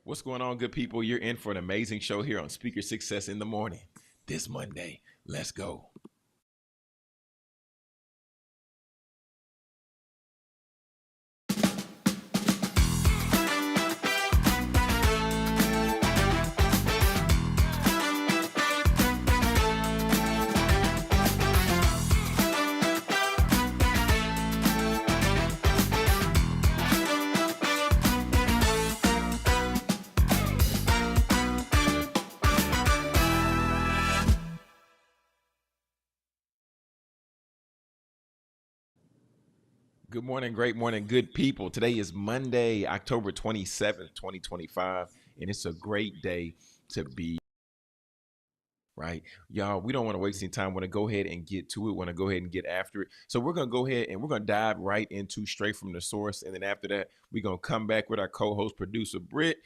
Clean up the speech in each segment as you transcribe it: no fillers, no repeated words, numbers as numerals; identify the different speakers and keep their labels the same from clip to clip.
Speaker 1: What's going on, good people? You're in for an amazing show here on Speaker Success in the Morning this Monday. Let's go. Good morning, great morning, good people. Today is Monday, October 27th, 2025, and it's a great day to be right. Y'all, we don't want to waste any time. Want to go ahead and get to it. Want to go ahead and get after it. So we're going to go ahead and we're going to dive right into straight from the source. And then after that, we're going to come back with our co-host producer, Britt.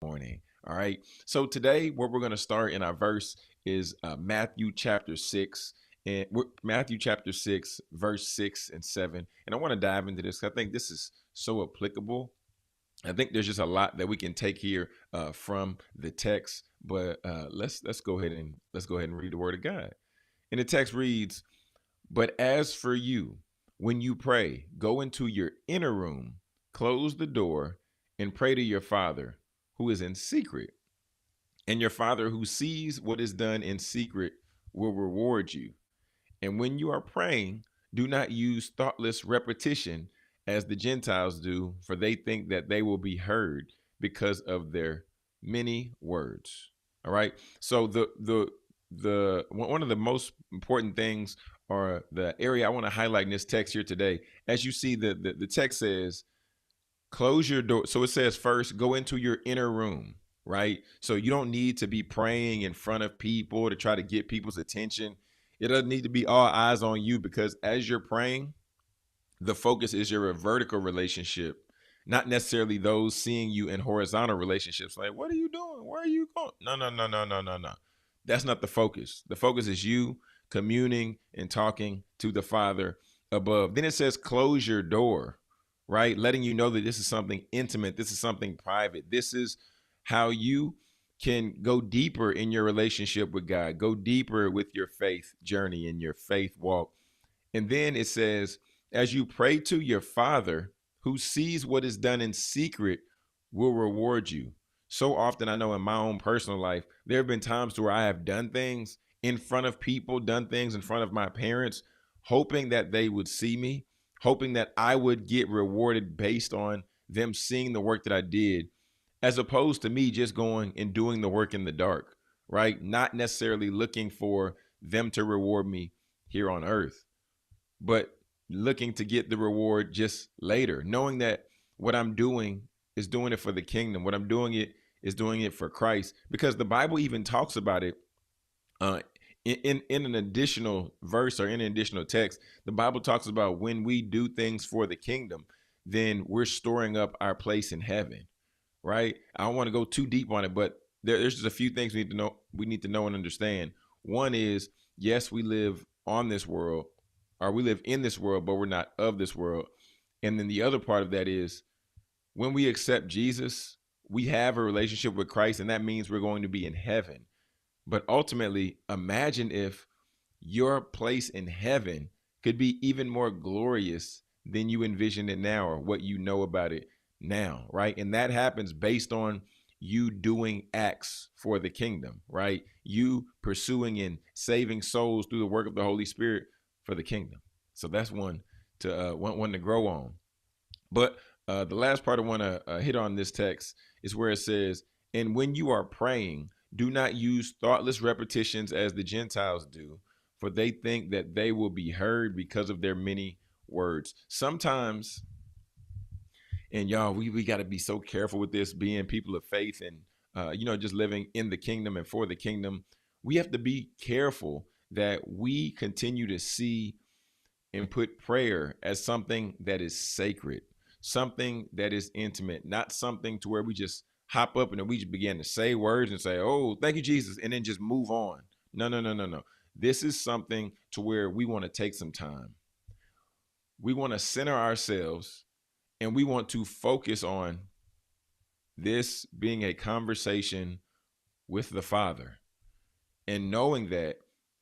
Speaker 1: Morning. All right. So today, what we're going to start in our verse is Matthew chapter 6. And Matthew chapter 6, verse 6 and 7. And I want to dive into this. I think this is so applicable. I think there's just a lot that we can take here from the text. But let's go ahead and read the word of God. And the text reads, "But as for you, when you pray, go into your inner room, close the door, and pray to your Father who is in secret. And your Father who sees what is done in secret will reward you. And when you are praying, do not use thoughtless repetition as the Gentiles do, for they think that they will be heard because of their many words." All right. So the one of the most important things, or the area I want to highlight in this text here today, as you see, the text says, close your door. So it says first, go into your inner room, right? So you don't need to be praying in front of people to try to get people's attention. It doesn't need to be all eyes on you, because as you're praying, the focus is your vertical relationship, not necessarily those seeing you in horizontal relationships. Like, what are you doing? Where are you going? No, no, no, no, no, no, no. That's not the focus. The focus is you communing and talking to the Father above. Then it says, close your door, right? Letting you know that this is something intimate. This is something private. This is how you can go deeper in your relationship with God, go deeper with your faith journey and your faith walk. And then it says, as you pray to your Father who sees what is done in secret will reward you. So often, I know in my own personal life, there have been times where I have done things in front of people, done things in front of my parents, hoping that they would see me, hoping that I would get rewarded based on them seeing the work that I did, as opposed to me just going and doing the work in the dark, right? Not necessarily looking for them to reward me here on earth, but looking to get the reward just later, knowing that what I'm doing is doing it for the kingdom. What I'm doing it is doing it for Christ, because the Bible even talks about it uh, in an additional verse, or in an additional text. The Bible talks about when we do things for the kingdom, then we're storing up our place in heaven, right? I don't want to go too deep on it, but there's just a few things we need to know. We need to know and understand. One is, yes, we live on this world, or we live in this world, but we're not of this world. And then the other part of that is, when we accept Jesus, we have a relationship with Christ, and that means we're going to be in heaven. But ultimately, imagine if your place in heaven could be even more glorious than you envision it now, or what you know about it now, right? And that happens based on you doing acts for the kingdom, right? You pursuing and saving souls through the work of the Holy Spirit for the kingdom. So that's one to grow on. But the last part I want to hit on this text is where it says, "And when you are praying, do not use thoughtless repetitions as the Gentiles do, for they think that they will be heard because of their many words." Sometimes, and y'all, we got to be so careful with this, being people of faith, and just living in the kingdom and for the kingdom. We have to be careful that we continue to see and put prayer as something that is sacred, something that is intimate, not something to where we just hop up and then we just begin to say words and say, "Oh, thank you, Jesus," and then just move on. No, no, no, no, no. This is something to where we want to take some time. We want to center ourselves And we want to focus on this being a conversation with the Father, and knowing that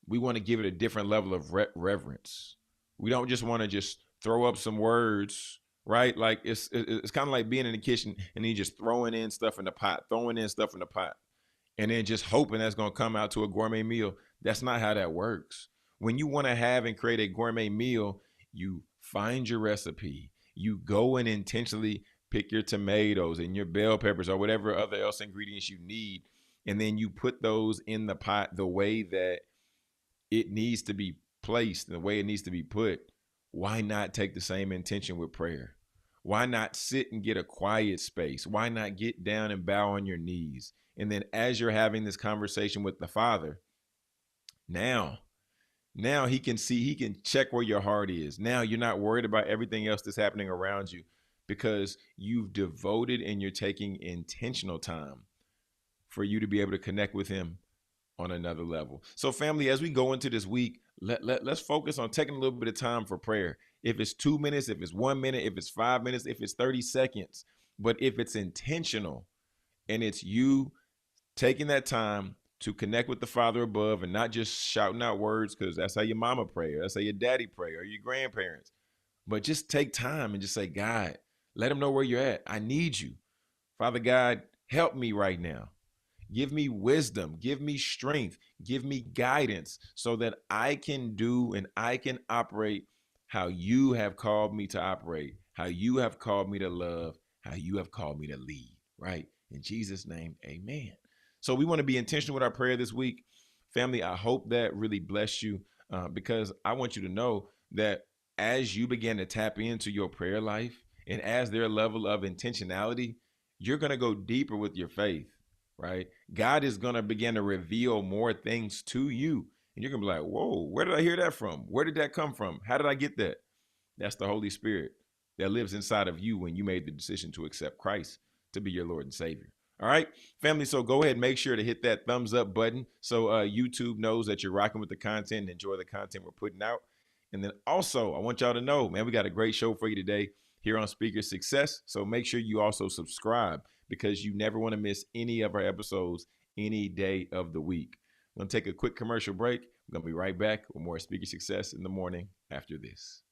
Speaker 1: we want to give it a different level of reverence. We don't just want to just throw up some words, right? Like it's kind of like being in the kitchen and you just throwing in stuff in the pot, and then just hoping that's going to come out to a gourmet meal. That's not how that works. When you want to have and create a gourmet meal, you find your recipe. You go and intentionally pick your tomatoes and your bell peppers or whatever other else ingredients you need. And then you put those in the pot the way that it needs to be placed, the way it needs to be put. Why not take the same intention with prayer? Why not sit and get a quiet space? Why not get down and bow on your knees? And then as you're having this conversation with the Father, now he can see, he can check where your heart is. Now you're not worried about everything else that's happening around you because you've devoted and you're taking intentional time for you to be able to connect with him on another level. So family, as we go into this week, let's focus on taking a little bit of time for prayer. If it's 2 minutes, if it's 1 minute, if it's 5 minutes, if it's 30 seconds, but if it's intentional and it's you taking that time to connect with the Father above and not just shouting out words, because that's how your mama pray, or that's how your daddy pray, or your grandparents, but just take time and just say, God, let him know where you're at. I need you. Father God, help me right now. Give me wisdom, give me strength, give me guidance so that I can do and I can operate how you have called me to operate, how you have called me to love, how you have called me to lead, right? In Jesus' name, amen. So we want to be intentional with our prayer this week. Family, I hope that really blessed you because I want you to know that as you begin to tap into your prayer life and as their level of intentionality, you're going to go deeper with your faith. Right? God is going to begin to reveal more things to you. And you're going to be like, whoa, where did I hear that from? Where did that come from? How did I get that? That's the Holy Spirit that lives inside of you when you made the decision to accept Christ to be your Lord and Savior. All right, family. So go ahead and make sure to hit that thumbs up button so YouTube knows that you're rocking with the content and enjoy the content we're putting out. And then also, I want y'all to know, man, we got a great show for you today here on Speaker Success. So make sure you also subscribe because you never want to miss any of our episodes any day of the week. I'm going to take a quick commercial break. I'm going to be right back with more Speaker Success in the morning after this.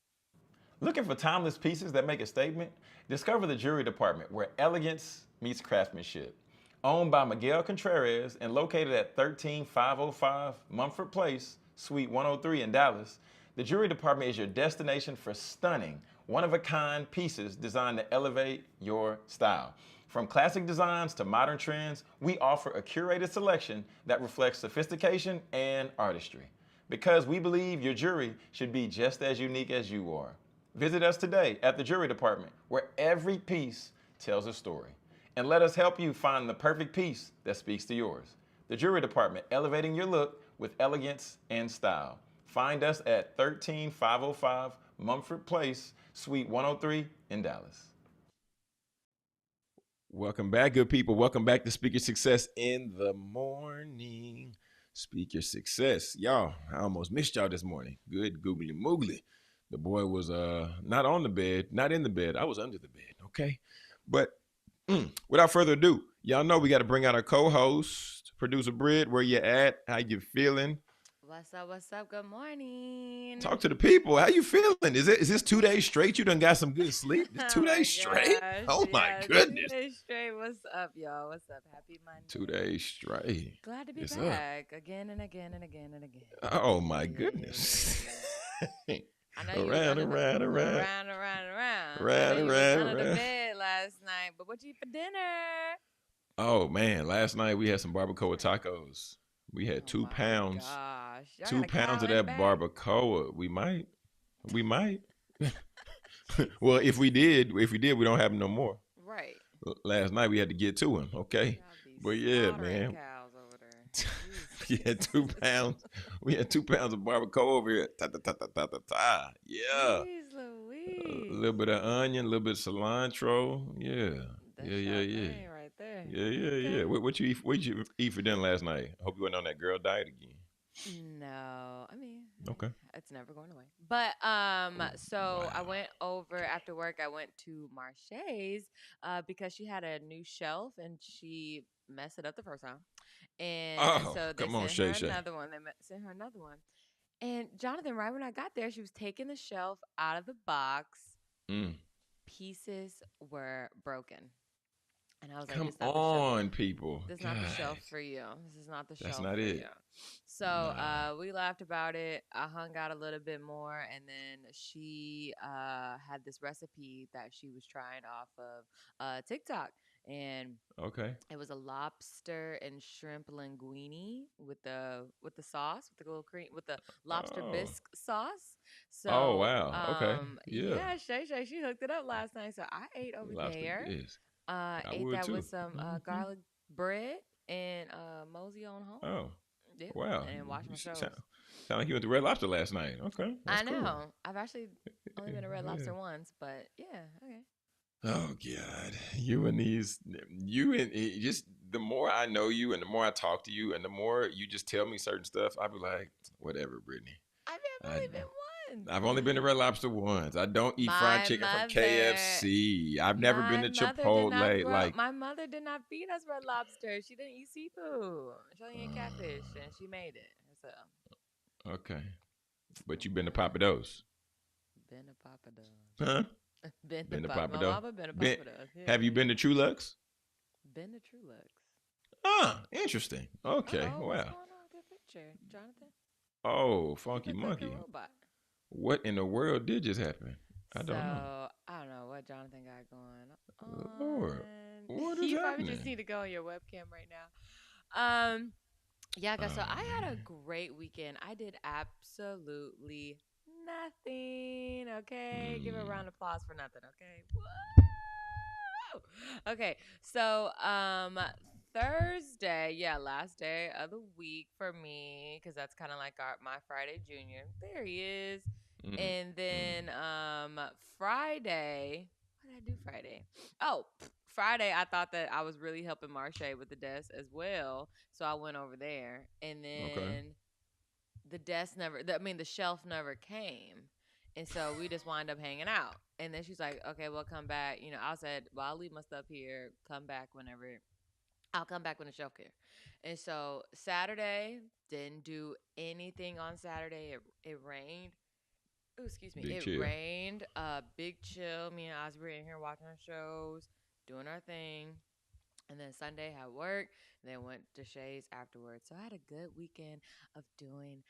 Speaker 1: Looking for timeless pieces that make a statement? Discover the Jewelry Department, where elegance meets craftsmanship. Owned by Miguel Contreras and located at 13505 Mumford Place, Suite 103 in Dallas, the Jewelry Department is your destination for stunning, one-of-a-kind pieces designed to elevate your style. From classic designs to modern trends, we offer a curated selection that reflects sophistication and artistry. Because we believe your jewelry should be just as unique as you are. Visit us today at the Jewelry Department, where every piece tells a story. And let us help you find the perfect piece that speaks to yours. The Jewelry Department, elevating your look with elegance and style. Find us at 13505 Mumford Place, Suite 103 in Dallas. Welcome back, good people. Welcome back to Speaker Success in the morning. Speaker Success. Y'all, I almost missed y'all this morning. Good googly moogly. The boy was not on the bed, not in the bed. I was under the bed, okay? But without further ado, y'all know we got to bring out our co-host, producer Britt. Where you at? How you feeling?
Speaker 2: What's up? What's up? Good morning.
Speaker 1: Talk to the people. How you feeling? Is this 2 days straight? You done got some good sleep? This 2 days straight?
Speaker 2: Gosh,
Speaker 1: Oh my
Speaker 2: yes,
Speaker 1: goodness.
Speaker 2: 2 days straight. What's up, y'all? What's up? Happy Monday.
Speaker 1: 2 days straight.
Speaker 2: Glad to be
Speaker 1: It's
Speaker 2: back again and again and again and again.
Speaker 1: Oh my goodness.
Speaker 2: I know you
Speaker 1: Around.
Speaker 2: was under the bed last night, but what you eat for dinner?
Speaker 1: Oh man, last night we had some barbacoa tacos. We had 2 pounds.
Speaker 2: Gosh.
Speaker 1: 2 pounds of that barbacoa. We might. Well, if we did, we don't have them no more.
Speaker 2: Right.
Speaker 1: Last night we had to get to him, okay? But yeah, man.
Speaker 2: Cows over there.
Speaker 1: We had 2 pounds. We had 2 pounds of barbacoa over here. Yeah.
Speaker 2: Jeez Louise.
Speaker 1: A little bit of onion, a little bit of cilantro. Yeah.
Speaker 2: That's
Speaker 1: Yeah.
Speaker 2: right there.
Speaker 1: Yeah. What you eat? What you eat for dinner last night? I hope you went on that girl diet again.
Speaker 2: No, I mean,
Speaker 1: Okay.
Speaker 2: it's never going away. But so I
Speaker 1: Wow.
Speaker 2: went over after work. I went to Marche's because she had a new shelf and she messed it up the first time, and
Speaker 1: Oh,
Speaker 2: so they
Speaker 1: come on,
Speaker 2: sent her
Speaker 1: Shay Shay.
Speaker 2: another one. They sent her another one. And Jonathan, right when I got there, she was taking the shelf out of the box.
Speaker 1: Mm.
Speaker 2: Pieces were broken, and I was like,
Speaker 1: Come
Speaker 2: "This is not the shelf.
Speaker 1: on, people.
Speaker 2: This is not the shelf
Speaker 1: Guys,
Speaker 2: for you. This is not the
Speaker 1: that's
Speaker 2: shelf
Speaker 1: not
Speaker 2: for you."
Speaker 1: it.
Speaker 2: So
Speaker 1: Nah.
Speaker 2: we laughed about it. I hung out a little bit more, and then she had this recipe that she was trying off of TikTok, and
Speaker 1: Okay.
Speaker 2: it was a lobster and shrimp linguine with the sauce, with the little cream, with the lobster
Speaker 1: Oh.
Speaker 2: bisque sauce.
Speaker 1: Oh
Speaker 2: So
Speaker 1: wow. Okay. Yeah.
Speaker 2: yeah, Shay she hooked it up last night. So I ate over
Speaker 1: Lobster
Speaker 2: there.
Speaker 1: bisque. I
Speaker 2: Ate
Speaker 1: would
Speaker 2: that with
Speaker 1: too.
Speaker 2: some
Speaker 1: Hmm.
Speaker 2: garlic bread and mosey on home.
Speaker 1: Oh.
Speaker 2: Yeah,
Speaker 1: Wow.
Speaker 2: and watch
Speaker 1: You
Speaker 2: my
Speaker 1: sound,
Speaker 2: shows.
Speaker 1: sound like you went to Red Lobster last night. Okay. That's
Speaker 2: I
Speaker 1: cool.
Speaker 2: know. I've actually only been to Red
Speaker 1: Yeah.
Speaker 2: Lobster once, but yeah, okay.
Speaker 1: Oh God, you and these, you and just the more I know you, and the more I talk to you, and the more you just tell me certain stuff, I be like, whatever, Brittany.
Speaker 2: I mean, I've
Speaker 1: I
Speaker 2: only been once.
Speaker 1: I've only been to Red Lobster once. I don't eat fried
Speaker 2: My
Speaker 1: chicken from
Speaker 2: mother,
Speaker 1: KFC. I've never been
Speaker 2: my
Speaker 1: to
Speaker 2: mother did not
Speaker 1: Chipotle.
Speaker 2: grow.
Speaker 1: Like,
Speaker 2: My mother did not feed us Red Lobster. She didn't eat seafood. She only ate catfish, and she made it herself.
Speaker 1: okay, but you've been to
Speaker 2: Mm-hmm.
Speaker 1: Papa Do's,
Speaker 2: Been to Papa Do's.
Speaker 1: huh?
Speaker 2: Been to
Speaker 1: Been to
Speaker 2: Papa.
Speaker 1: Papa
Speaker 2: My
Speaker 1: Do's.
Speaker 2: mama been to
Speaker 1: Been,
Speaker 2: Papa Do's.
Speaker 1: have you
Speaker 2: Yeah,
Speaker 1: been to True Lux?
Speaker 2: been to True Lux.
Speaker 1: Ah, interesting. Okay,
Speaker 2: Uh-oh, what's
Speaker 1: wow.
Speaker 2: going on with your picture, Jonathan?
Speaker 1: Oh,
Speaker 2: You
Speaker 1: Funky
Speaker 2: look like a
Speaker 1: Monkey.
Speaker 2: robot.
Speaker 1: What in the world did just happen? I
Speaker 2: So
Speaker 1: don't know.
Speaker 2: I don't know what Jonathan got going
Speaker 1: Lord,
Speaker 2: on.
Speaker 1: what is
Speaker 2: You probably just
Speaker 1: happening?
Speaker 2: need to go on your webcam right now. Yeah, guys. So
Speaker 1: Oh
Speaker 2: I had a
Speaker 1: man.
Speaker 2: great weekend. I did absolutely nothing. Okay, give a
Speaker 1: Mm,
Speaker 2: round of applause for nothing. Okay. Woo! Okay. So Thursday, yeah, last day of the week for me, because that's kind of like my Friday Junior. There he is.
Speaker 1: mm,
Speaker 2: And
Speaker 1: mm.
Speaker 2: then Friday, what did I do Friday? Oh, Friday, I thought that I was really helping Marche with the desk as well, so I went over there, and
Speaker 1: Okay.
Speaker 2: then the desk never, I mean, the shelf never came, and so we just wind up hanging out. And then she's like, "Okay, well, come back." I said, "Well, I'll leave my stuff here. Come back whenever. I'll come back when the shelf clear." And so Saturday didn't do anything on Saturday. It rained. Oh, excuse me.
Speaker 1: Big
Speaker 2: It
Speaker 1: chill.
Speaker 2: rained. Big chill. Me and Oz were in here watching our shows, doing our thing. And then Sunday had work, and then went to Shay's afterwards. So I had a good weekend of doing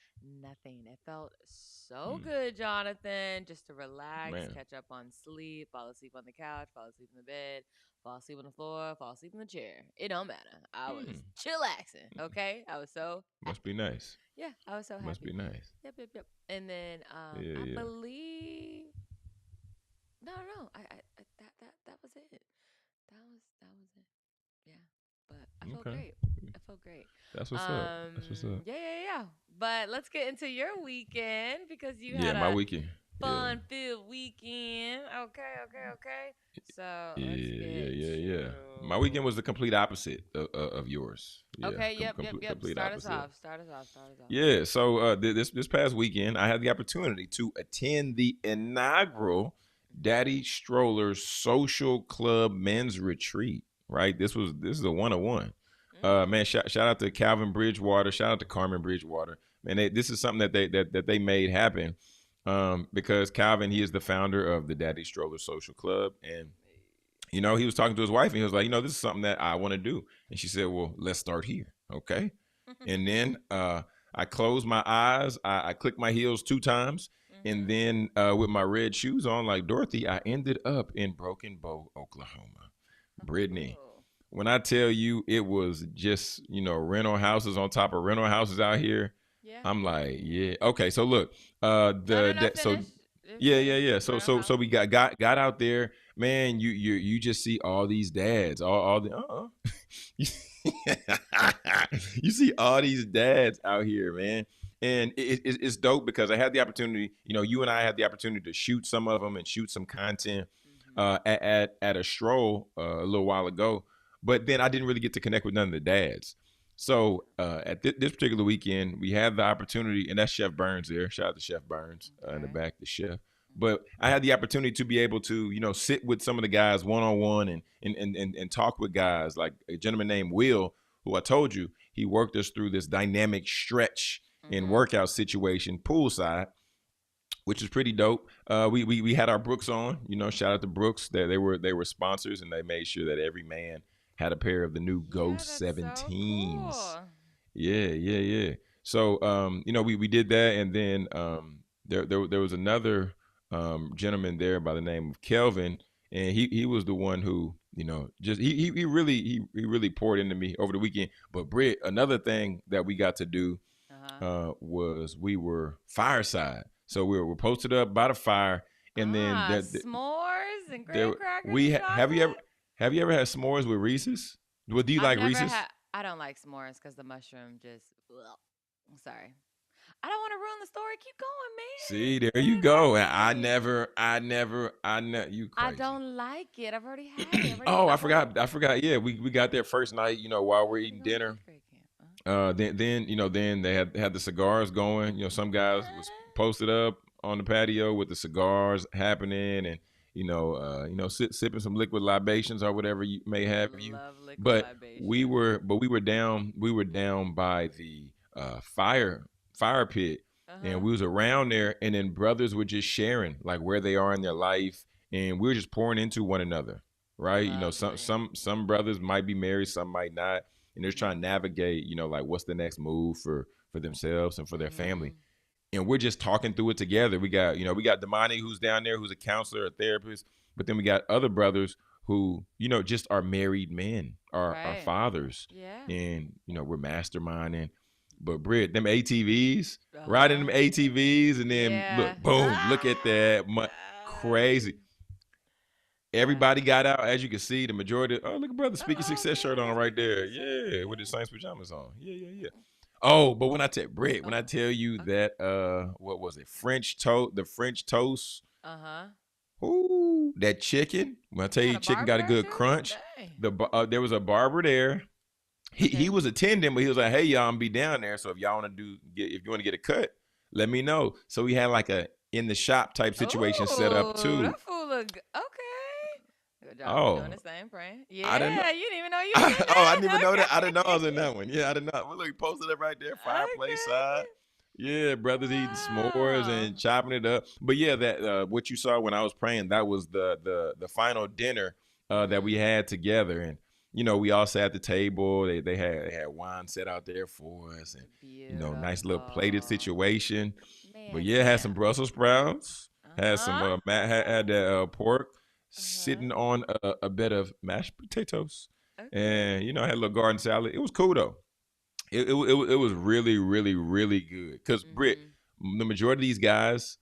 Speaker 2: nothing. It felt so
Speaker 1: Mm,
Speaker 2: good, Jonathan, just to relax,
Speaker 1: man.
Speaker 2: catch up on sleep, fall asleep on the couch, fall asleep in the bed, fall asleep on the floor, fall asleep in the chair. It don't matter. I was
Speaker 1: Mm.
Speaker 2: chillaxing, okay? I was so
Speaker 1: Must be
Speaker 2: happy.
Speaker 1: nice.
Speaker 2: Yeah, I was so
Speaker 1: Must
Speaker 2: happy.
Speaker 1: be nice.
Speaker 2: Yep. And then
Speaker 1: Yeah,
Speaker 2: I
Speaker 1: yeah.
Speaker 2: believe no. That was it. That was it. Yeah. But I felt
Speaker 1: Okay.
Speaker 2: great. I felt great.
Speaker 1: That's what's up. That's what's up.
Speaker 2: Yeah. But let's get into your weekend because you
Speaker 1: Yeah,
Speaker 2: had
Speaker 1: my
Speaker 2: a
Speaker 1: weekend. Yeah.
Speaker 2: fun-filled weekend. Okay. So
Speaker 1: Yeah,
Speaker 2: let's
Speaker 1: yeah,
Speaker 2: get
Speaker 1: yeah, yeah. My weekend
Speaker 2: to.
Speaker 1: was the complete opposite of yours. Yeah,
Speaker 2: Okay. Yep.
Speaker 1: complete
Speaker 2: Start us
Speaker 1: opposite.
Speaker 2: off. Start us off.
Speaker 1: Yeah, so this past weekend, I had the opportunity to attend the inaugural Daddy Stroller Social Club Men's Retreat. Right, this is a 101. Man,
Speaker 2: Mm.
Speaker 1: shout out to Calvin Bridgewater, shout out to Carmen Bridgewater. Man, this is something that they made happen, because Calvin, he is the founder of the Daddy Stroller Social Club, and he was talking to his wife, and he was like, this is something that I want to do, and she said, well, let's start here, okay? And then I closed my eyes. I clicked my heels 2 times. And
Speaker 2: Mhm.
Speaker 1: then with my red shoes on, like Dorothy, I ended up in Broken Bow, Oklahoma. Brittany,
Speaker 2: Oh.
Speaker 1: when I tell you it was just, rental houses on top of rental houses out here,
Speaker 2: Yeah.
Speaker 1: I'm like, yeah. Okay, so look,
Speaker 2: No.
Speaker 1: so
Speaker 2: Finish.
Speaker 1: yeah.
Speaker 2: Finish.
Speaker 1: So
Speaker 2: Rental
Speaker 1: so we
Speaker 2: houses.
Speaker 1: got out there, man. You just see all these dads, all the you see all these dads out here, man. And it's dope because I had the opportunity, you and I had the opportunity to shoot some of them and shoot some content
Speaker 2: Mhm.
Speaker 1: at a stroll a little while ago. But then I didn't really get to connect with none of the dads. So at this particular weekend, we had the opportunity, and that's Chef Burns there. Shout out to Chef Burns in the
Speaker 2: Okay.
Speaker 1: back, the chef.
Speaker 2: Mhm.
Speaker 1: But I had the opportunity to be able to, sit with some of the guys one on one and talk with guys like a gentleman named Will, who I told you he worked us through this dynamic stretch and
Speaker 2: Mhm.
Speaker 1: workout situation poolside, which is pretty dope. We had our Brooks on. Shout out to Brooks. They were sponsors, and they made sure that every man had a pair of the new
Speaker 2: Yeah,
Speaker 1: Ghost
Speaker 2: that's so
Speaker 1: 17s.
Speaker 2: cool.
Speaker 1: Yeah, yeah, yeah. So we did that, and then there was another gentleman there by the name of Kelvin, and he was the one who just he really poured into me over the weekend. But Britt, another thing that we got to do
Speaker 2: Uh huh.
Speaker 1: was we were fireside. So we were posted up by the fire, and then
Speaker 2: Ah, s'mores and
Speaker 1: there
Speaker 2: graham crackers
Speaker 1: we
Speaker 2: and
Speaker 1: have
Speaker 2: chocolate.
Speaker 1: you ever had s'mores with Reese's? Well, do you
Speaker 2: I've
Speaker 1: like
Speaker 2: never
Speaker 1: Reese's?
Speaker 2: had. I don't like s'mores because the mushroom just. Ugh. I'm sorry. I don't want to ruin the story. Keep going, man.
Speaker 1: See, there
Speaker 2: Let
Speaker 1: you go.
Speaker 2: everybody
Speaker 1: And
Speaker 2: know.
Speaker 1: I never. You
Speaker 2: I
Speaker 1: crazy.
Speaker 2: don't like it. I've already had it.
Speaker 1: Oh, I
Speaker 2: I've already.
Speaker 1: forgot. I forgot. Yeah, we got there first night. While we're
Speaker 2: I already
Speaker 1: eating
Speaker 2: gone to
Speaker 1: dinner.
Speaker 2: eighth grade camp. Huh?
Speaker 1: Then they had the cigars going. Some guys was posted up on the patio with the cigars happening, and sipping some liquid libations or whatever you may have you.
Speaker 2: Love liquid
Speaker 1: But
Speaker 2: libations.
Speaker 1: we were down by the fire pit,
Speaker 2: Uh
Speaker 1: and
Speaker 2: huh.
Speaker 1: we was around there, and then brothers were just sharing like where they are in their life, and we were just pouring into one another, right? Some
Speaker 2: Lovely.
Speaker 1: some brothers might be married, some might not, and they're trying to
Speaker 2: Mhm.
Speaker 1: navigate, like what's the next move for themselves and for their family.
Speaker 2: Mhm.
Speaker 1: And we're just talking through it together. We got Damani, who's down there, who's a counselor, a therapist, but then we got other brothers who, just are married men, are
Speaker 2: Right.
Speaker 1: fathers,
Speaker 2: Yeah.
Speaker 1: and we're masterminding. But Britt, them ATVs,
Speaker 2: Uh
Speaker 1: riding
Speaker 2: huh.
Speaker 1: them ATVs, and then
Speaker 2: Yeah.
Speaker 1: look, boom, look at
Speaker 2: Ah!
Speaker 1: that, crazy. Everybody got out, as you can see. The majority. Oh, look at brother, Speaking
Speaker 2: Oh,
Speaker 1: Success shirt
Speaker 2: brother,
Speaker 1: on right
Speaker 2: speaking
Speaker 1: there.
Speaker 2: success.
Speaker 1: Yeah, with his
Speaker 2: Yeah.
Speaker 1: Saints pajamas on. Yeah, yeah, yeah. Oh, but when I tell Britt, when I
Speaker 2: Oh.
Speaker 1: tell you
Speaker 2: Okay.
Speaker 1: that what was it? The French toast.
Speaker 2: Uh huh.
Speaker 1: Ooh, that chicken. When I tell
Speaker 2: You had
Speaker 1: you
Speaker 2: a
Speaker 1: chicken
Speaker 2: barber
Speaker 1: got a
Speaker 2: there
Speaker 1: good
Speaker 2: too?
Speaker 1: crunch.
Speaker 2: Dang.
Speaker 1: There was a barber there. He
Speaker 2: Okay.
Speaker 1: was attending, but he was like, "Hey, y'all, I'm gonna be down there. So if y'all want to if you want to get a cut, let me know." So we had like a in the shop type situation set up
Speaker 2: Oh,
Speaker 1: too.
Speaker 2: that fool look okay. Good job. We doing
Speaker 1: Oh,
Speaker 2: the same, praying.
Speaker 1: I didn't know.
Speaker 2: Yeah, you didn't even know you was in
Speaker 1: Oh, I didn't even
Speaker 2: that.
Speaker 1: know that. I didn't know I was in
Speaker 2: Okay.
Speaker 1: that one. Yeah, I didn't know. Well, look, he posted it right there, fireplace
Speaker 2: Okay.
Speaker 1: side. Yeah, brothers eating s'mores
Speaker 2: Wow.
Speaker 1: and chopping it up. But yeah, that what you saw when I was praying, that was the final dinner that we
Speaker 2: Mhm.
Speaker 1: had together, and we all sat at the table. They had wine set out there for us, and nice little plated
Speaker 2: Beautiful.
Speaker 1: situation. But
Speaker 2: Man,
Speaker 1: yeah, had some
Speaker 2: damn.
Speaker 1: Brussels sprouts, had some
Speaker 2: Uh-huh.
Speaker 1: had that pork
Speaker 2: Uh-huh.
Speaker 1: sitting on a bed of mashed potatoes,
Speaker 2: Okay.
Speaker 1: and I had a little garden salad. It was cool though. It was really really really good because Britt,
Speaker 2: Mhm.
Speaker 1: the majority of these guys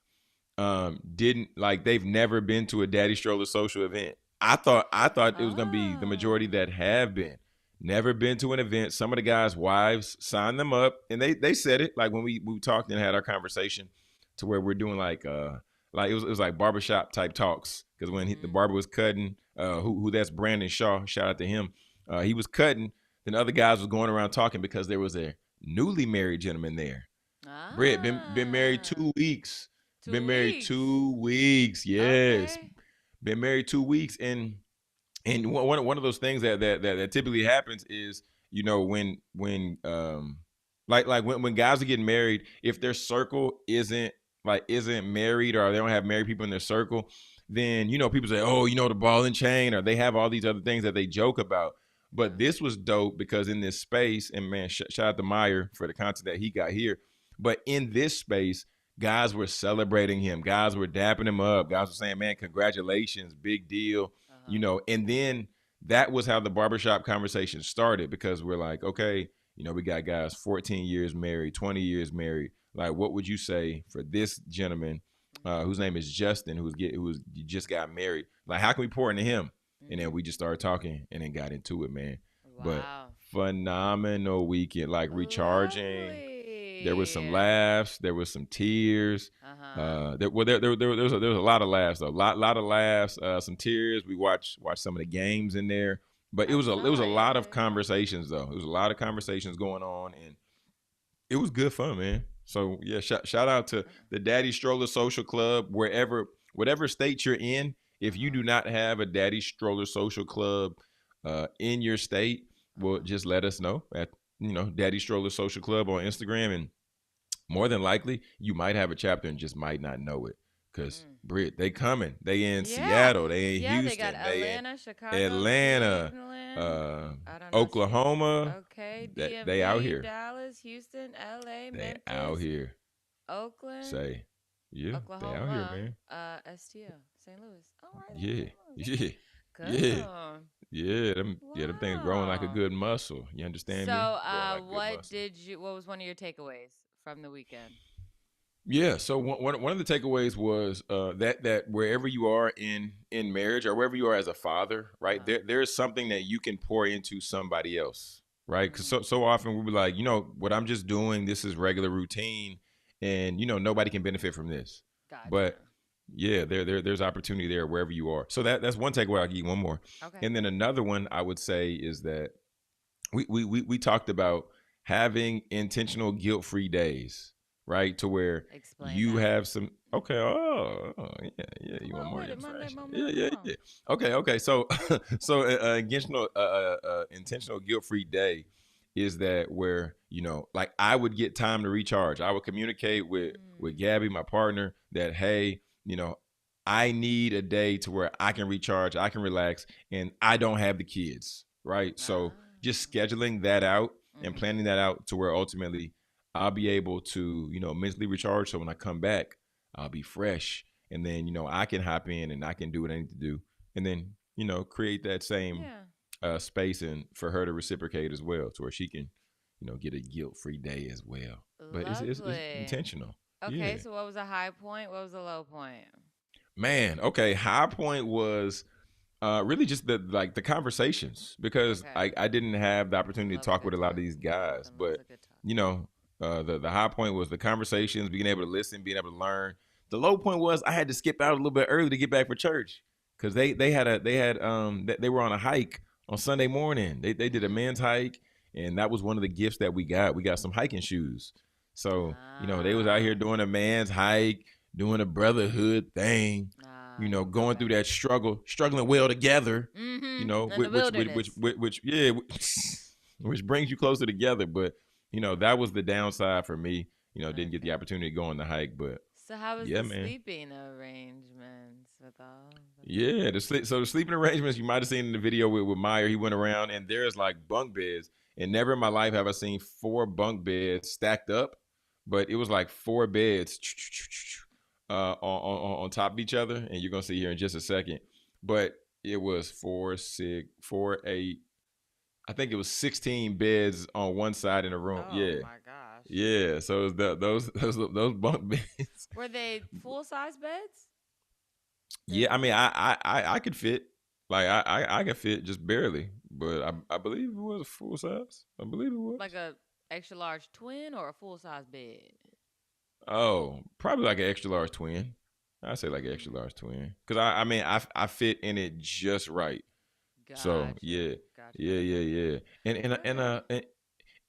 Speaker 1: didn't like they've never been to a Daddy Stroller social event. I thought it was gonna be the majority
Speaker 2: Oh.
Speaker 1: that have been. Never been to an event. Some of the guys' wives signed them up, and they said it like when we talked and had our conversation, to where we're doing like it was like barbershop type talks because when the
Speaker 2: Mhm.
Speaker 1: barber was cutting, who that's Brandon Shaw, shout out to him. He was cutting, then other guys was going around talking because there was a newly married gentleman there. Britt been married
Speaker 2: Ah.
Speaker 1: 2 weeks. Been
Speaker 2: Two
Speaker 1: married
Speaker 2: weeks.
Speaker 1: 2 weeks. Yes,
Speaker 2: Okay.
Speaker 1: been married 2 weeks, and one of those things that typically happens is when when guys are getting married, if their circle isn't married, or they don't have married people in their circle, then people say, oh, the ball and chain, or they have all these other things that they joke about. But
Speaker 2: Uh-huh.
Speaker 1: this was dope because in this space, and man, shout out to Meyer for the content that he got here. But in this space, guys were celebrating him. Guys were dapping him up. Guys were saying, man, congratulations, big deal.
Speaker 2: Uh-huh.
Speaker 1: And then that was how the barbershop conversation started, because we're like, okay, we got guys 14 years married, 20 years married. Like, what would you say for this gentleman, whose
Speaker 2: Mhm.
Speaker 1: name is Justin, who just got married? Like, how can we pour into him? And then
Speaker 2: Mhm.
Speaker 1: we just started talking and then got into it, man. But
Speaker 2: Wow.
Speaker 1: phenomenal weekend, like recharging. There was some
Speaker 2: Lovely.
Speaker 1: laughs. There was some tears.
Speaker 2: Uh-huh.
Speaker 1: There was a lot of laughs though. Lot of laughs. Some tears. We watched some of the games in there. But
Speaker 2: I
Speaker 1: it was a
Speaker 2: saw it.
Speaker 1: lot
Speaker 2: Yeah,
Speaker 1: of
Speaker 2: yeah.
Speaker 1: conversations though. It was a lot of conversations going on, and it was good fun, man. So yeah, shout out to the Daddy Stroller Social Club, whatever state you're in. If you
Speaker 2: Uh-huh.
Speaker 1: do not have a Daddy Stroller Social Club in your state, well,
Speaker 2: Uh-huh.
Speaker 1: just let us know at Daddy Stroller Social Club on Instagram, and more than likely you might have a chapter and just might not know it. Cause
Speaker 2: Mm.
Speaker 1: Britt, they coming. They in
Speaker 2: Yeah.
Speaker 1: Seattle. They in
Speaker 2: Yeah, they got
Speaker 1: Houston. They in
Speaker 2: Atlanta, Chicago,
Speaker 1: Atlanta,
Speaker 2: Cleveland.
Speaker 1: uh,
Speaker 2: I don't know.
Speaker 1: Oklahoma.
Speaker 2: Okay,
Speaker 1: That they out
Speaker 2: DMV,
Speaker 1: here.
Speaker 2: Dallas, Houston, LA,
Speaker 1: They out
Speaker 2: Memphis,
Speaker 1: here.
Speaker 2: Oakland,
Speaker 1: Say, yeah, they out here,
Speaker 2: Oklahoma,
Speaker 1: man.
Speaker 2: STO, St. Louis. All right, all
Speaker 1: Yeah,
Speaker 2: right, all right.
Speaker 1: yeah,
Speaker 2: Okay.
Speaker 1: yeah,
Speaker 2: Cool.
Speaker 1: yeah. Them things growing like a
Speaker 2: Wow.
Speaker 1: good muscle. You understand
Speaker 2: So,
Speaker 1: me? Growing like a good muscle.
Speaker 2: what was one of your takeaways from the weekend?
Speaker 1: Yeah. So one of the takeaways was that wherever you are in marriage or wherever you are as a father, right,
Speaker 2: Uh-huh.
Speaker 1: there is something that you can pour into somebody else, right? Because
Speaker 2: Mm,
Speaker 1: so often we'll be like, what I'm just doing, this is regular routine, and nobody can benefit from this.
Speaker 2: gotcha.
Speaker 1: But yeah, there's opportunity there wherever you are. So that's one takeaway. I'll give you one more,
Speaker 2: Okay.
Speaker 1: and then another one I would say is that we talked about having intentional guilt-free days, right? To where
Speaker 2: Explain
Speaker 1: you
Speaker 2: that.
Speaker 1: have some okay, yeah,
Speaker 2: Come
Speaker 1: you want
Speaker 2: on
Speaker 1: more
Speaker 2: with it, Monday
Speaker 1: information.
Speaker 2: moment.
Speaker 1: Yeah,
Speaker 2: Come
Speaker 1: yeah,
Speaker 2: on.
Speaker 1: yeah. Okay. So intentional guilt-free day is that where, like I would get time to recharge. I would communicate with
Speaker 2: Mm.
Speaker 1: Gabby, my partner, that hey, I need a day to where I can recharge, I can relax, and I don't have the kids, right? So just
Speaker 2: Ah.
Speaker 1: scheduling that out and
Speaker 2: Mm-hmm.
Speaker 1: planning that out to where ultimately I'll be able to, mentally recharge. So when I come back, I'll be fresh. And then, I can hop in and I can do what I need to do. And then, create that same
Speaker 2: Yeah.
Speaker 1: space and for her to reciprocate as well to where she can, get a guilt free day as well. But it's
Speaker 2: Lovely.
Speaker 1: intentional.
Speaker 2: Okay,
Speaker 1: Yeah.
Speaker 2: so what was a high point? What was a low point?
Speaker 1: Man, okay. High point was really just the conversations because
Speaker 2: Okay.
Speaker 1: I didn't have the opportunity to
Speaker 2: Love a
Speaker 1: talk
Speaker 2: good
Speaker 1: with a lot of
Speaker 2: talk.
Speaker 1: these guys,
Speaker 2: Nothing loves
Speaker 1: but
Speaker 2: a good talk.
Speaker 1: you know, the high point was the conversations, being able to listen, being able to learn. The low point was I had to skip out a little bit early to get back for church because they were on a hike on Sunday morning. They did a men's
Speaker 2: Mm.
Speaker 1: hike, and that was one of the gifts that we got. We got some hiking shoes, so they was out here
Speaker 2: Ah.
Speaker 1: doing a man's hike, doing a brotherhood thing,
Speaker 2: Ah, you go
Speaker 1: going through
Speaker 2: back.
Speaker 1: that struggling well together,
Speaker 2: Mm-hmm. In the
Speaker 1: which
Speaker 2: wilderness.
Speaker 1: yeah, which brings you closer together. But that was the downside for me. Didn't get the
Speaker 2: Okay.
Speaker 1: opportunity to go on the hike, but
Speaker 2: So how was
Speaker 1: yeah,
Speaker 2: the
Speaker 1: man.
Speaker 2: sleeping arrangements with all the
Speaker 1: Yeah, so the sleeping arrangements you might have seen in the video with Meyer. He went around and there's like bunk beds, and never in my life have I seen 4 bunk beds stacked up, but it was like 4 beds on top of each other, and you're gonna see here in just a second. But it was 4, 6, 4, 8. I think it was 16 beds on one side in the room.
Speaker 2: Oh
Speaker 1: Yeah,
Speaker 2: my gosh.
Speaker 1: yeah. So it was those bunk beds.
Speaker 2: Were they full size beds?
Speaker 1: Yeah, I
Speaker 2: The
Speaker 1: mean, I could fit. Like I could fit just barely, but I believe it was a full size. I believe it was.
Speaker 2: like a extra large twin or a full size bed?
Speaker 1: Oh, probably like an extra large twin. I say like an extra
Speaker 2: Mm,
Speaker 1: large twin because I mean I fit in it just right. So
Speaker 2: gotcha.
Speaker 1: yeah,
Speaker 2: Gotcha.
Speaker 1: yeah,
Speaker 2: Gotcha.
Speaker 1: yeah,
Speaker 2: Gotcha.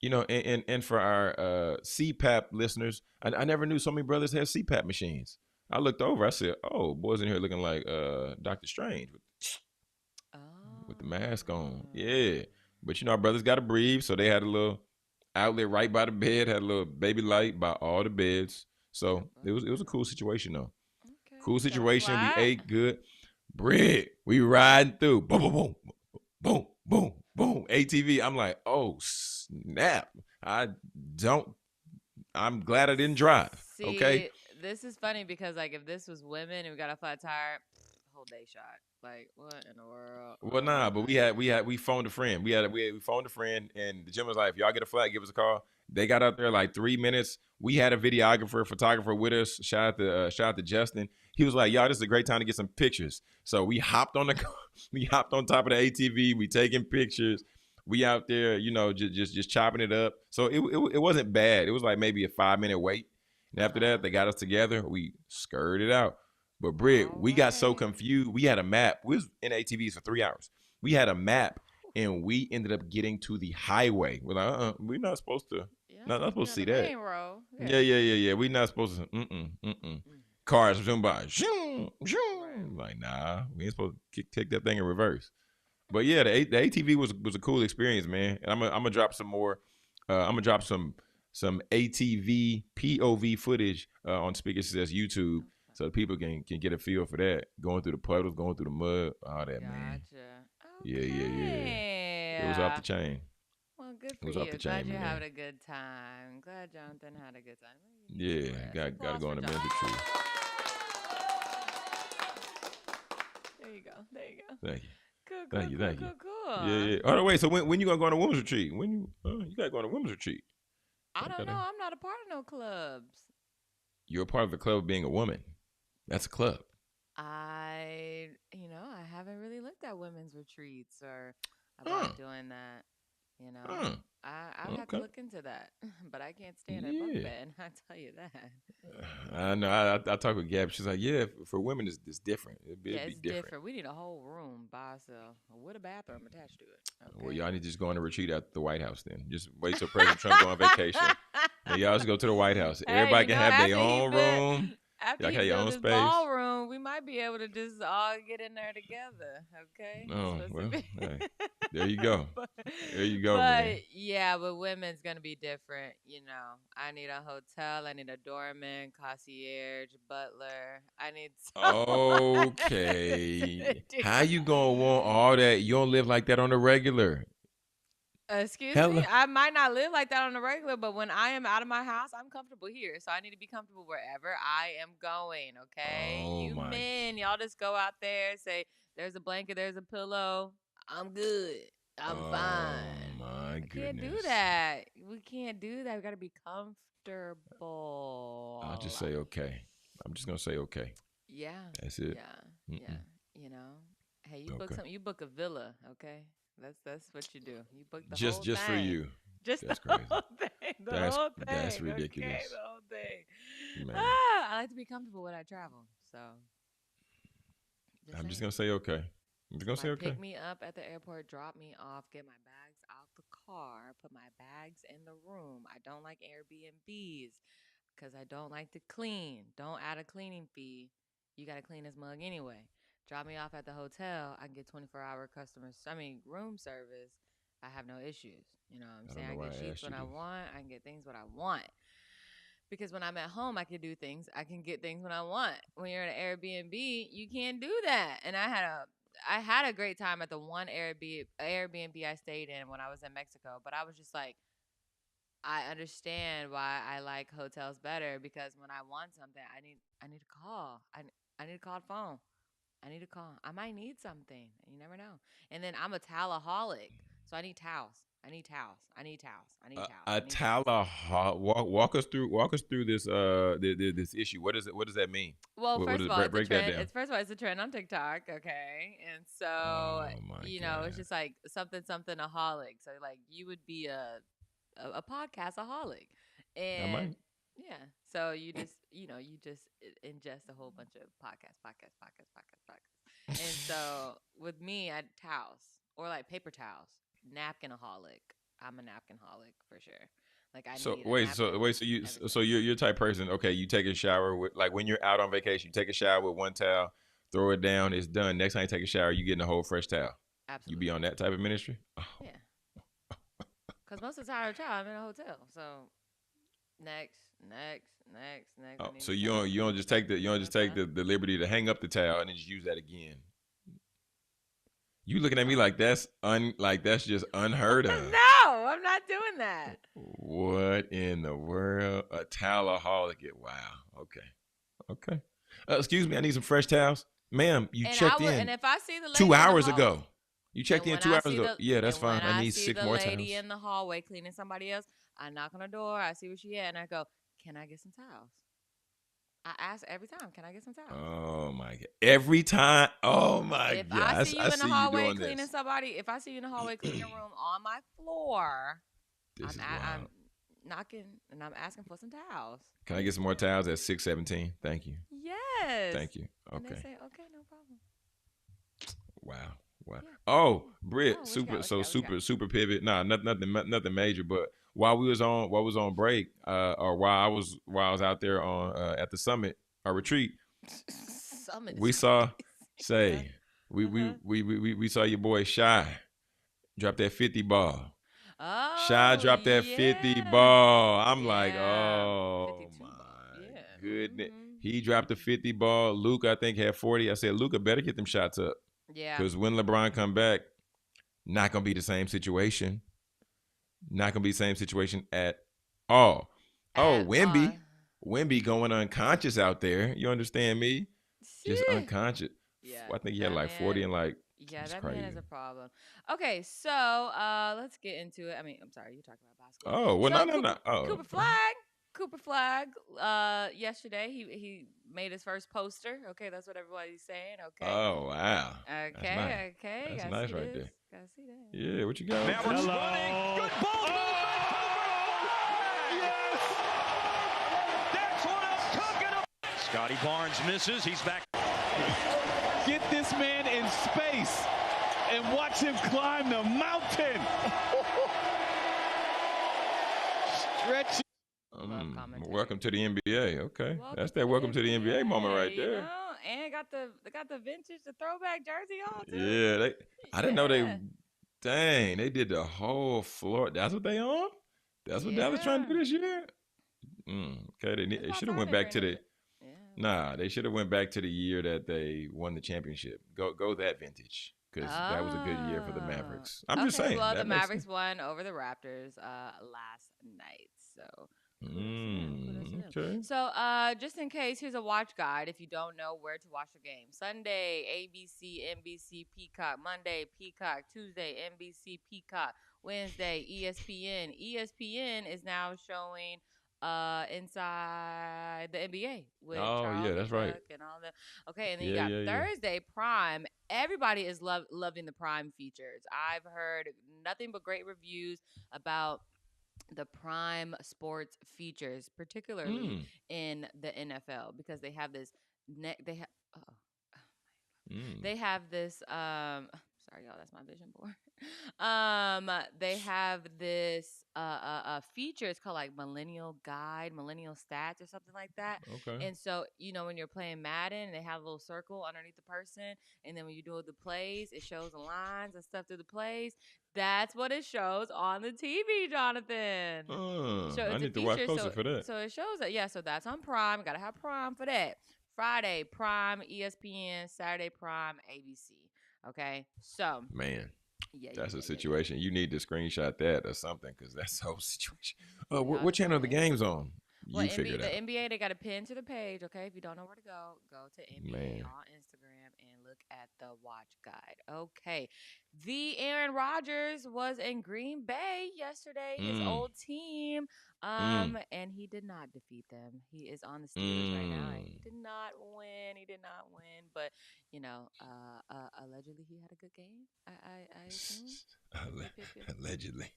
Speaker 1: yeah. And for our CPAP listeners, I never knew so many brothers had CPAP machines. I looked over. I said, "Oh, boys in here looking like Doctor Strange with the mask on."
Speaker 2: Oh.
Speaker 1: Yeah, but our brothers got to breathe, so they had a little outlet right by the bed, had a little baby light by all the beds. So it was a
Speaker 2: Love
Speaker 1: cool situation though.
Speaker 2: it. Okay.
Speaker 1: Cool
Speaker 2: Fell
Speaker 1: situation. We
Speaker 2: flat.
Speaker 1: ate good. Bread. We riding through. Boom, boom, boom, boom, boom, boom. ATV. I'm like, oh snap. I don't. I'm glad I didn't drive. Okay.
Speaker 2: See, this is funny because like if this was women and we got a flat tire, whole day shot. Like what in the world?
Speaker 1: Well,
Speaker 2: Oh
Speaker 1: nah, but
Speaker 2: man.
Speaker 1: we phoned a friend. We phoned a friend, and the gym was like, if y'all get a flat, give us a call. They got out there like 3 minutes. We had a videographer, photographer with us. Shout out to Justin. He was like, y'all, this is a great time to get some pictures. So we hopped on the we hopped on top of the ATV. We taking pictures. We out there, just chopping it up. So it wasn't bad. It was like maybe a 5 minute wait. And
Speaker 2: Uh
Speaker 1: after that,
Speaker 2: huh.
Speaker 1: they got us together. We skirted out. But Britt,
Speaker 2: All
Speaker 1: we got so
Speaker 2: right.
Speaker 1: confused. We had a map. We was in ATVs for 3 hours. We had a map, and we ended up getting to the highway. We're like, we're not supposed to.
Speaker 2: Yeah,
Speaker 1: Not
Speaker 2: supposed to
Speaker 1: supposed
Speaker 2: be
Speaker 1: to
Speaker 2: on
Speaker 1: see
Speaker 2: the
Speaker 1: that.
Speaker 2: main road.
Speaker 1: Yeah. We're not supposed to.
Speaker 2: Mm.
Speaker 1: Cars zoom by. Zoom,
Speaker 2: Right.
Speaker 1: zoom. Like, nah, we ain't supposed to take that thing in reverse. But yeah, the ATV was a cool experience, man. And I'm gonna drop some more. I'm gonna drop some ATV POV footage on Speaker Success YouTube, so that people can get a feel for that. Going through the puddles, going through the mud, all that, man.
Speaker 2: Gotcha.
Speaker 1: Yeah.
Speaker 2: Okay.
Speaker 1: It was off the chain.
Speaker 2: Well, good
Speaker 1: It
Speaker 2: for
Speaker 1: was off the
Speaker 2: you. Glad
Speaker 1: chain,
Speaker 2: you're
Speaker 1: man.
Speaker 2: having a good time. Glad Jonathan had a good time.
Speaker 1: Yeah, got to
Speaker 2: Applause
Speaker 1: go
Speaker 2: for
Speaker 1: on a mental
Speaker 2: Jonathan.
Speaker 1: tree.
Speaker 2: There you go. There you go.
Speaker 1: Thank you.
Speaker 2: Cool.
Speaker 1: Yeah. Oh, wait. So when you gonna go on a women's retreat? When you gotta go on a women's retreat?
Speaker 2: I don't know. I'm not a part of no clubs.
Speaker 1: You're a part of the club of being a woman. That's a club.
Speaker 2: I haven't really looked at women's retreats or about doing that. I would have to look into that, but I can't stand a bunk bed. I tell you that.
Speaker 1: I know. I talked with Gab. She's like, yeah, for women it's different. It'd be
Speaker 2: It's
Speaker 1: different.
Speaker 2: We need a whole room by ourselves with a bathroom attached to it. Okay?
Speaker 1: Well, y'all need to just go on a retreat at the White House then. Just wait till President Trump go on vacation. And y'all just go to the White House. Everybody can have their own room.
Speaker 2: After
Speaker 1: y'all
Speaker 2: he
Speaker 1: have your own
Speaker 2: built
Speaker 1: space.
Speaker 2: Ballroom, we might be able to just all get in there together. Okay.
Speaker 1: Oh, well, hey, there you go. There you go,
Speaker 2: but
Speaker 1: man.
Speaker 2: Yeah, but women's gonna be different. I need a hotel. I need a doorman, concierge, butler. I need.
Speaker 1: Okay. How you gonna want all that? You don't live like that on the regular.
Speaker 2: Excuse me? I might not live like that on the regular, but when I am out of my house, I'm comfortable here. So I need to be comfortable wherever I am going, okay?
Speaker 1: Oh,
Speaker 2: you men, y'all just go out there and say, there's a blanket, there's a pillow. I'm good. I'm fine.
Speaker 1: Oh, my goodness.
Speaker 2: Can't do that. We can't do that. We got to be comfortable.
Speaker 1: I'll just say okay. I'm just going to say okay.
Speaker 2: Yeah.
Speaker 1: That's it.
Speaker 2: Yeah. Hey, you book something. You book a villa, okay? That's what you do. You book the whole thing.
Speaker 1: Just for you.
Speaker 2: That's
Speaker 1: crazy.
Speaker 2: Whole thing. Whole thing.
Speaker 1: That's ridiculous.
Speaker 2: Okay, the whole thing.
Speaker 1: Man.
Speaker 2: I like to be comfortable when I travel. So
Speaker 1: I'm just gonna say okay. I'm just gonna say okay.
Speaker 2: Pick me up at the airport, drop me off, get my bags out the car, put my bags in the room. I don't like Airbnbs because I don't like to clean. Don't add a cleaning fee. You gotta clean this mug anyway. Drop me off at the hotel. I can get 24-hour room service. I have no issues. You know what I'm saying? I get sheets when I want. I can get things when I want. Because when I'm at home, I can do things. I can get things when I want. When you're at an Airbnb, you can't do that. And I had a great time at the one Airbnb I stayed in when I was in Mexico. But I was just like, I understand why I like hotels better, because when I want something, I need to call. I need to call the phone. I need to call. I might need something. You never know. And then I'm a towelaholic, so I need towels. I need towels.
Speaker 1: A towelaholic. Walk us through this this issue. What is it? What does that mean?
Speaker 2: Well, first of all, break that down. It's a trend on TikTok, okay? And so it's just like something aholic. So like you would be a podcastaholic, and
Speaker 1: I might.
Speaker 2: yeah. So you just ingest a whole bunch of podcasts. And so with me, I towels or like paper towels. Napkinaholic. I'm a napkinaholic for sure. Like I need
Speaker 1: so you're type person. Okay, you take a shower with, like, when you're out on vacation, you take a shower with one towel, throw it down, it's done. Next time you take a shower, you getting a whole fresh towel.
Speaker 2: Absolutely.
Speaker 1: You be on that type of ministry? Oh.
Speaker 2: Yeah. Because most of the time I'm in a hotel. So next.
Speaker 1: Oh, so you don't just take the liberty to hang up the towel and then just use that again. You looking at me like that's just unheard of.
Speaker 2: No, I'm not doing that.
Speaker 1: What in the world? A towelaholic? Wow. Okay. Excuse me, I need some fresh towels, ma'am. You checked in.
Speaker 2: And if I see the lady
Speaker 1: 2 hours ago, you checked in 2 hours ago. Yeah, that's fine. I need 6 more towels.
Speaker 2: I see the lady in the hallway cleaning somebody else. I knock on the door. I see where she at, and I go, "Can I get some towels?" I ask every time, "Can I get some towels?" Oh
Speaker 1: my God! Every time. Oh my God!
Speaker 2: If I see you in the hallway cleaning somebody, if I see you in the hallway cleaning a room on my floor, I'm knocking and I'm asking for some towels.
Speaker 1: Can I get some more towels at 6:17? Thank you.
Speaker 2: Yes.
Speaker 1: Thank you. Okay.
Speaker 2: And they say, "Okay, no problem."
Speaker 1: Wow. Wow.
Speaker 2: Yeah.
Speaker 1: Oh, Britt,
Speaker 2: Oh, what you got?
Speaker 1: super.
Speaker 2: What you
Speaker 1: So
Speaker 2: got? What you got?
Speaker 1: super pivot. Nah, nothing major. But while we was on break, or while I was out there on at the summit, our retreat,
Speaker 2: Summit is
Speaker 1: we saw
Speaker 2: crazy. Yeah.
Speaker 1: say we saw your boy Shy drop that 50 ball. Shy
Speaker 2: Oh
Speaker 1: dropped that 50
Speaker 2: yeah.
Speaker 1: ball. I'm like,
Speaker 2: Yeah.
Speaker 1: oh
Speaker 2: 52 ball.
Speaker 1: my
Speaker 2: Yeah.
Speaker 1: goodness.
Speaker 2: Mm-hmm.
Speaker 1: He dropped the 50 ball. Luke, I think, had 40. I said, Luka better get them shots up.
Speaker 2: Yeah.
Speaker 1: Because when LeBron come back, not gonna be the same situation. Not gonna be the same situation at all. Oh,
Speaker 2: At
Speaker 1: Wemby going unconscious out there. You understand me? Just
Speaker 2: Shit.
Speaker 1: unconscious.
Speaker 2: Yeah,
Speaker 1: I think he had
Speaker 2: that
Speaker 1: like 40
Speaker 2: man.
Speaker 1: and like
Speaker 2: Yeah,
Speaker 1: it's
Speaker 2: that man has
Speaker 1: crazy.
Speaker 2: a problem. Okay, so let's get into it. I mean, I'm sorry, you're talking about basketball.
Speaker 1: Oh well, no,
Speaker 2: So
Speaker 1: no, no. Oh,
Speaker 2: Cooper Flag, Cooper Flag. Yesterday he made his first poster. Okay, that's what everybody's saying. Okay,
Speaker 1: oh wow, that's nice.
Speaker 2: okay.
Speaker 1: That's
Speaker 2: Gotta
Speaker 1: nice
Speaker 2: see
Speaker 1: right
Speaker 2: this.
Speaker 1: there.
Speaker 2: Gotta see that.
Speaker 1: Yeah, what you got?
Speaker 3: Mavericks running. Good ball. Yes! That's what I'm talking about. Scotty Barnes misses. He's back.
Speaker 4: Get this man in space and watch him climb the mountain. Stretch.
Speaker 1: Welcome to the NBA. Okay, that's that
Speaker 2: to
Speaker 1: welcome
Speaker 2: the
Speaker 1: to the NBA moment right
Speaker 2: you
Speaker 1: there.
Speaker 2: know, and got the vintage, the throwback jersey on too.
Speaker 1: Yeah, I didn't know
Speaker 2: Yeah.
Speaker 1: they did the whole floor. That's what they on. That's what Dallas trying to
Speaker 2: Yeah.
Speaker 1: do this year. Okay,
Speaker 2: It's
Speaker 1: they
Speaker 2: about
Speaker 1: should have
Speaker 2: time
Speaker 1: went
Speaker 2: they
Speaker 1: back to
Speaker 2: renewed
Speaker 1: the.
Speaker 2: it. Yeah.
Speaker 1: Nah, they should have went back to the year that they won the championship. Go that vintage because that was a good year for the
Speaker 2: Oh.
Speaker 1: Mavericks. I'm just
Speaker 2: Okay,
Speaker 1: saying
Speaker 2: well, the
Speaker 1: that makes
Speaker 2: Mavericks
Speaker 1: sense.
Speaker 2: won over the Raptors last night. So kudos to them. Kudos to them.
Speaker 1: Okay.
Speaker 2: So just in case, here's a watch guide if you don't know where to watch a game. Sunday, ABC, NBC, Peacock. Monday, Peacock. Tuesday, NBC, Peacock. Wednesday, ESPN. ESPN is now showing inside the NBA with
Speaker 1: Oh
Speaker 2: Charles
Speaker 1: yeah,
Speaker 2: and
Speaker 1: that's right.
Speaker 2: Chuck and all that. Okay, and then you
Speaker 1: Yeah,
Speaker 2: got
Speaker 1: yeah, yeah.
Speaker 2: Thursday Prime. Everybody is loving the Prime features. I've heard nothing but great reviews about the Prime Sports features, particularly
Speaker 1: Mm,
Speaker 2: in the NFL, because they have this they have
Speaker 1: mm.
Speaker 2: they have this sorry y'all, that's my vision board. They have this feature, it's called like Millennial Guide, Millennial Stats or something like that.
Speaker 1: Okay.
Speaker 2: And so, you know, when you're playing Madden, they have a little circle underneath the person, and then when you do the plays, it shows the lines and stuff through the plays. That's what it shows on the TV, Jonathan. So
Speaker 1: I
Speaker 2: it's a
Speaker 1: need to watch
Speaker 2: feature.
Speaker 1: closer for that.
Speaker 2: So it shows that. Yeah. So that's on Prime. Gotta have Prime for that. Friday Prime, ESPN. Saturday Prime, ABC. Okay. So
Speaker 1: Man, that's a
Speaker 2: yeah.
Speaker 1: situation. You need to screenshot that or something because that's the whole situation.
Speaker 2: Y'all
Speaker 1: What channel are the
Speaker 2: trying?
Speaker 1: games on?
Speaker 2: Well,
Speaker 1: You figure it
Speaker 2: the
Speaker 1: out.
Speaker 2: NBA, they got a pin to the page. Okay, if you don't know where to go to NBA
Speaker 1: Man.
Speaker 2: on Instagram and look at the watch guide. Okay, the Aaron Rodgers was in Green Bay yesterday, his
Speaker 1: Mm,
Speaker 2: old team,
Speaker 1: mm,
Speaker 2: and he did not defeat them. He is on the Steelers right now, and he
Speaker 1: mm.
Speaker 2: did not win. He did not win, but you know, allegedly he had a good game. I assume. Yep, yep, yep.
Speaker 1: Allegedly.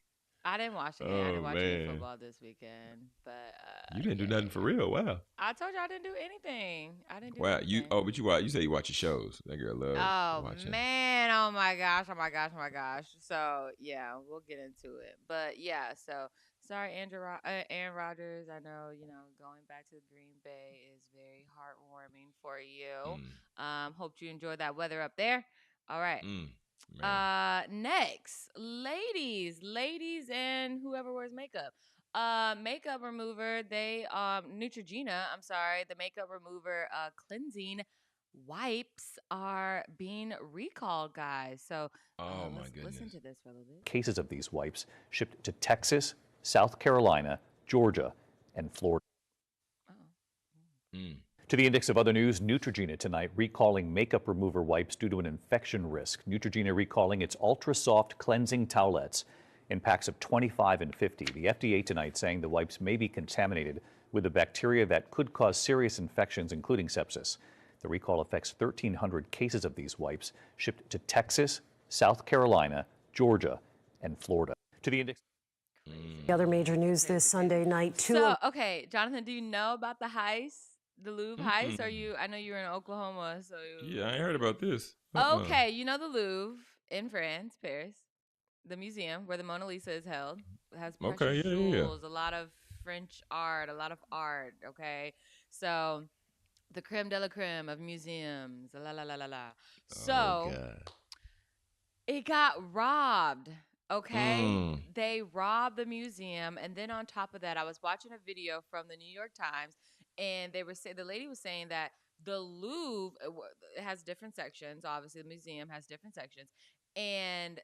Speaker 2: I didn't watch the game. I
Speaker 1: Oh
Speaker 2: didn't watch any
Speaker 1: man,
Speaker 2: football this weekend. But
Speaker 1: you didn't do
Speaker 2: yeah,
Speaker 1: nothing for real. Wow.
Speaker 2: I told you I didn't do anything. I didn't do
Speaker 1: Wow.
Speaker 2: anything.
Speaker 1: But you say you watch your shows. That girl love
Speaker 2: Oh
Speaker 1: watching.
Speaker 2: man! Oh my gosh! Oh my gosh! Oh my gosh! So yeah, we'll get into it. But yeah, so sorry, Aaron Rodgers. I know going back to Green Bay is very heartwarming for you. Hope you enjoy that weather up there. All right.
Speaker 1: Man.
Speaker 2: Next, ladies, and whoever wears makeup. Makeup remover. Neutrogena. I'm sorry, the makeup remover. Cleansing wipes are being recalled, guys. So,
Speaker 1: Oh my
Speaker 2: let's listen
Speaker 1: goodness.
Speaker 2: to this for a little bit.
Speaker 5: Cases of these wipes shipped to Texas, South Carolina, Georgia, and Florida.
Speaker 1: Mm.
Speaker 5: To the index of other news, Neutrogena tonight recalling makeup remover wipes due to an infection risk. Neutrogena recalling its ultra soft cleansing towelettes in packs of 25 and 50. The FDA tonight saying the wipes may be contaminated with a bacteria that could cause serious infections, including sepsis. The recall affects 1,300 cases of these wipes shipped to Texas, South Carolina, Georgia, and Florida. To the index.
Speaker 6: The other major news this Sunday night,
Speaker 2: So, okay, Jonathan, do you know about the heist? The Louvre heist? I know you were in Oklahoma, so
Speaker 1: Yeah, I ain't heard about this.
Speaker 2: Okay, you know the Louvre in France, Paris, the museum where the Mona Lisa is held. It has
Speaker 1: Okay,
Speaker 2: precious
Speaker 1: yeah, yeah, yeah.
Speaker 2: jewels, a lot of French art, a lot of art. Okay, so the creme de la creme of museums. La la la la la.
Speaker 1: Oh
Speaker 2: So
Speaker 1: God.
Speaker 2: it got robbed. Okay,
Speaker 1: Mm.
Speaker 2: they robbed the museum, and then on top of that, I was watching a video from the New York Times, and they were saying the lady was saying that the Louvre it has different sections. Obviously, the museum has different sections, and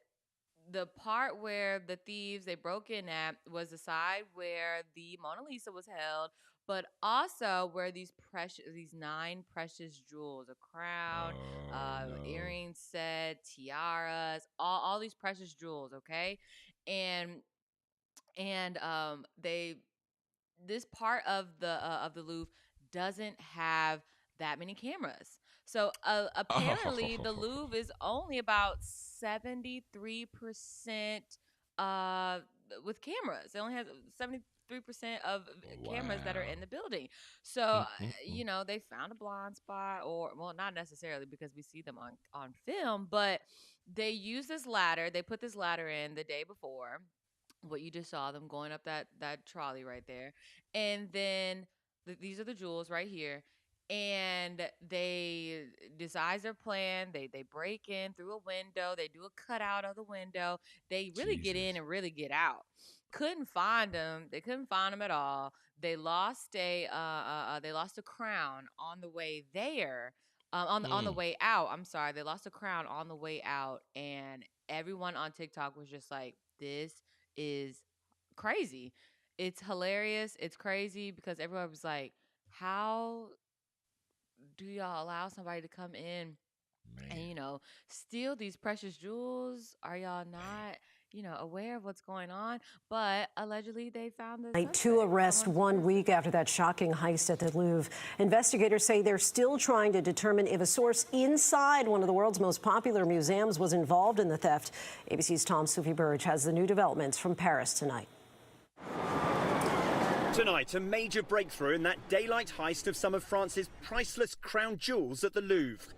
Speaker 2: the part where the thieves they broke in at was the side where the Mona Lisa was held, but also where these 9 precious jewels, a crown,
Speaker 1: Oh no.
Speaker 2: earring set, tiaras, all these precious jewels, okay? And they this part of the Louvre doesn't have that many cameras. So apparently the
Speaker 1: Oh
Speaker 2: Louvre is only about 73% uh with cameras. It only has 73% of cameras that are
Speaker 1: wow.
Speaker 2: in the building. So
Speaker 1: Mm.
Speaker 2: they found a blind spot, or well, not necessarily because we see them on film, but they use this ladder. They put this ladder in the day before, what you just saw them going up that trolley right there, and then these are the jewels right here, and they decide their plan. They break in through a window, they do a cutout of the window, they really get in
Speaker 1: Jesus.
Speaker 2: and really get out. Couldn't find them. They couldn't find them at all. They lost a crown on the way there. On the
Speaker 1: Mm.
Speaker 2: way out, I'm sorry, they lost a crown on the way out, and everyone on TikTok was just like, this is crazy. It's hilarious. It's crazy because everyone was like, how do y'all allow somebody to come in and,
Speaker 1: Man.
Speaker 2: steal these precious jewels? Are y'all not, aware of what's going on? But allegedly they found the
Speaker 6: Two
Speaker 2: suspect.
Speaker 6: arrests 1 week after that shocking heist at the Louvre. Investigators say they're still trying to determine if a source inside one of the world's most popular museums was involved in the theft. ABC's Tom Sufi-Burge has the new developments from Paris tonight.
Speaker 7: Tonight, a major breakthrough in that daylight heist of some of France's priceless crown jewels at the Louvre.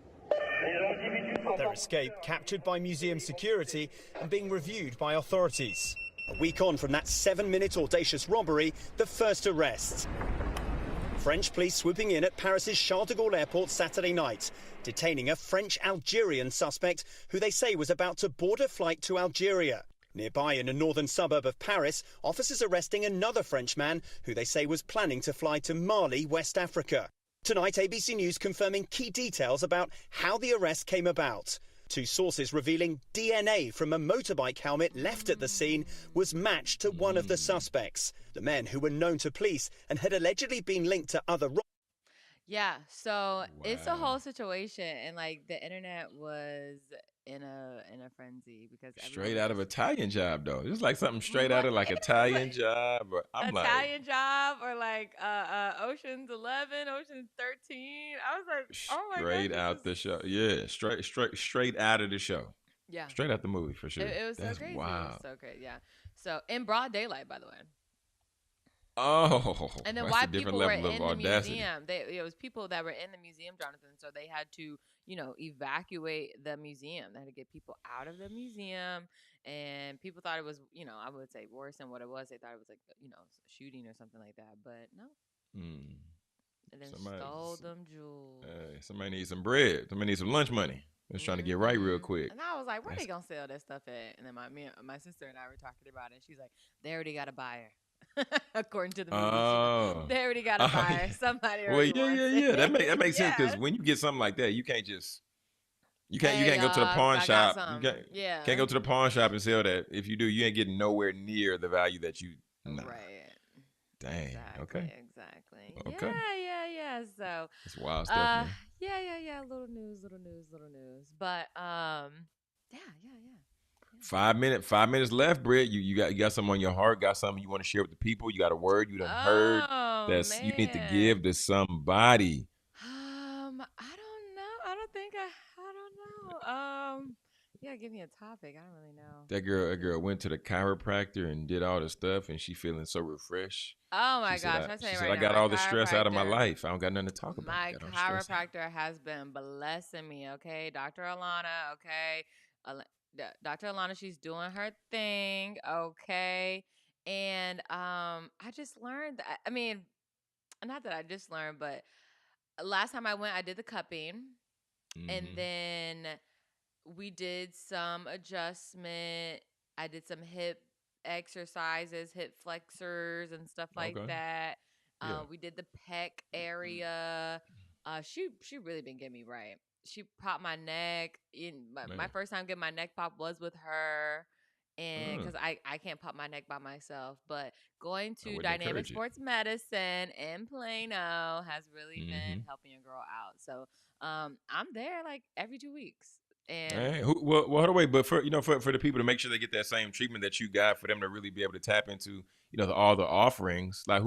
Speaker 7: Their escape captured by museum security and being reviewed by authorities. A week on from that 7-minute audacious robbery, the first arrest. French police swooping in at Paris's Charles de Gaulle airport Saturday night, detaining a French-Algerian suspect who they say was about to board a flight to Algeria. Nearby, in a northern suburb of Paris, officers arresting another Frenchman who they say was planning to fly to Mali, West Africa. Tonight, ABC News confirming key details about how the arrest came about. 2 sources revealing DNA from a motorbike helmet left at the scene was matched to one of the suspects. The men who were known to police and had allegedly been linked to other
Speaker 2: Yeah, so it's a
Speaker 1: Wow.
Speaker 2: whole situation, and like the internet was in a frenzy because everyone
Speaker 1: Straight
Speaker 2: was
Speaker 1: out of
Speaker 2: just
Speaker 1: Italian Job though. It's like something straight out of like
Speaker 2: it is
Speaker 1: Italian
Speaker 2: like
Speaker 1: Job. Or I'm like
Speaker 2: Italian Job, or like Ocean's 11, Ocean's 13. I was like, oh my
Speaker 1: straight
Speaker 2: gosh,
Speaker 1: out the show. Yeah, straight out of the show.
Speaker 2: yeah.
Speaker 1: Straight out the movie for sure.
Speaker 2: It was so
Speaker 1: That's
Speaker 2: crazy. It
Speaker 1: wild.
Speaker 2: was so crazy. Yeah. So in broad daylight, by the way.
Speaker 1: Oh,
Speaker 2: And then
Speaker 1: that's
Speaker 2: why
Speaker 1: a different
Speaker 2: people were
Speaker 1: level of
Speaker 2: in the
Speaker 1: audacity.
Speaker 2: museum? It was people that were in the museum, Jonathan. So they had to, evacuate the museum. They had to get people out of the museum, and people thought it was, I would say worse than what it was. They thought it was like, a shooting or something like that. But no.
Speaker 1: Mm.
Speaker 2: And then
Speaker 1: Somebody-
Speaker 2: stole them jewels.
Speaker 1: Somebody needs some bread. Somebody needs some lunch money. Just trying to get right real
Speaker 2: Mhm.
Speaker 1: quick.
Speaker 2: And I was like, where
Speaker 1: That's-
Speaker 2: they gonna sell that stuff at? And then my sister and I were talking about it. And she's like, they already got a buyer. According to the movie,
Speaker 1: Oh.
Speaker 2: they already got a
Speaker 1: Oh,
Speaker 2: buyer.
Speaker 1: yeah.
Speaker 2: Somebody
Speaker 1: Well,
Speaker 2: already wants
Speaker 1: yeah.
Speaker 2: it.
Speaker 1: That makes sense because
Speaker 2: Yeah.
Speaker 1: when you get something like that, you can't just you
Speaker 2: Hey,
Speaker 1: can't go to the
Speaker 2: y'all,
Speaker 1: pawn
Speaker 2: I got
Speaker 1: shop.
Speaker 2: some.
Speaker 1: You
Speaker 2: Yeah.
Speaker 1: can't go to the pawn shop and sell that. If you do, you ain't getting nowhere near the value that you. Nah.
Speaker 2: Right.
Speaker 1: Dang.
Speaker 2: Exactly.
Speaker 1: Okay.
Speaker 2: Exactly.
Speaker 1: Okay.
Speaker 2: Yeah. So,
Speaker 1: That's wild stuff, man.
Speaker 2: yeah. Little news. But, yeah.
Speaker 1: 5 minutes left, Britt. You got something on your heart. Got something you want to share with the people. You got a word you done heard that's you need to
Speaker 2: man.
Speaker 1: give to somebody.
Speaker 2: I don't know. I don't know. Yeah, give me a topic. I don't really know.
Speaker 1: That girl went to the chiropractor and did all the stuff, and she feeling so refreshed.
Speaker 2: Oh my
Speaker 1: She said,
Speaker 2: gosh,
Speaker 1: I
Speaker 2: I tell
Speaker 1: she
Speaker 2: you
Speaker 1: said,
Speaker 2: right
Speaker 1: I
Speaker 2: now,
Speaker 1: got
Speaker 2: my
Speaker 1: all the stress out of my
Speaker 2: chiropractor-
Speaker 1: life. I don't got nothing to talk about.
Speaker 2: My
Speaker 1: Got all the stress out.
Speaker 2: chiropractor has been blessing me, okay? Dr. Alana, okay? Dr. Alana, she's doing her thing, okay? And I just learned that, I mean, not that I just learned, but last time I went, I did the cupping, and then we did some adjustment. I did some hip exercises, hip flexors and stuff like
Speaker 1: Okay.
Speaker 2: that.
Speaker 1: Yeah.
Speaker 2: We did the pec area. She really been getting me right. She popped my neck. My first time getting my neck popped was with her. And because I can't pop my neck by myself, but going to Dynamic Sports Medicine in Plano has really been helping a girl out. So I'm there like every 2 weeks. And
Speaker 1: well, hold on, wait, but for for the people to make sure they get that same treatment that you got, for them to really be able to tap into all the offerings, like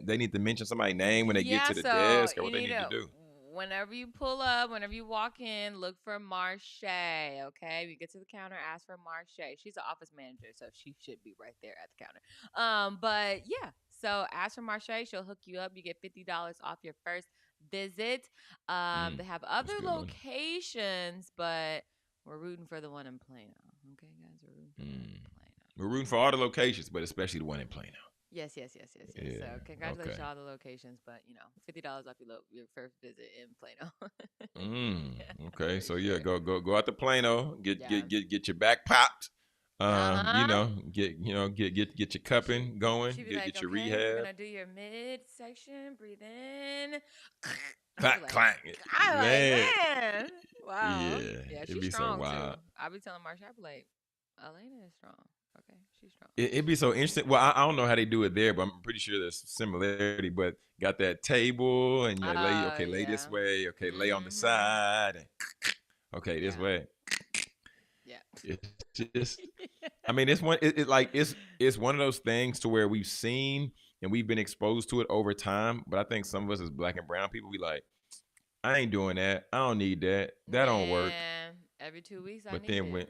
Speaker 1: they need to mention somebody's name when they get to the desk, or what they need to do.
Speaker 2: Whenever you pull up, whenever you walk in, look for Marche. Okay, you get to the counter, ask for Marche. She's an office manager, so she should be right there at the counter. But yeah, so ask for Marche. She'll hook you up. You get $50 off your first visit. They have other locations, but we're rooting for the one in Plano. Okay, guys, we're rooting for the one in Plano.
Speaker 1: We're rooting for all the locations, but especially the one in Plano.
Speaker 2: Yes.
Speaker 1: Yeah,
Speaker 2: So congratulations on all the locations, but $50 off your first visit in Plano.
Speaker 1: Okay, so yeah, go out to Plano, get your back popped. Get your cupping going, get your rehab.
Speaker 2: We're gonna do your midsection. Breathe in.
Speaker 1: Clank.
Speaker 2: Man. Wow.
Speaker 1: Yeah,
Speaker 2: she's
Speaker 1: be
Speaker 2: strong
Speaker 1: so wild.
Speaker 2: too. I'll be telling Marsha, I'll be like, Elena is strong. Okay, she's strong.
Speaker 1: It'd be so interesting. Well, I don't know how they do it there, but I'm pretty sure there's similarity. But got that table, and lay this way. Okay, lay on the side. And, okay, this way.
Speaker 2: Yeah.
Speaker 1: It's just, I mean, it's one. It's one of those things to where we've seen and we've been exposed to it over time. But I think some of us as Black and brown people, we like, I ain't doing that. I don't need that. That don't work.
Speaker 2: Every 2 weeks,
Speaker 1: but then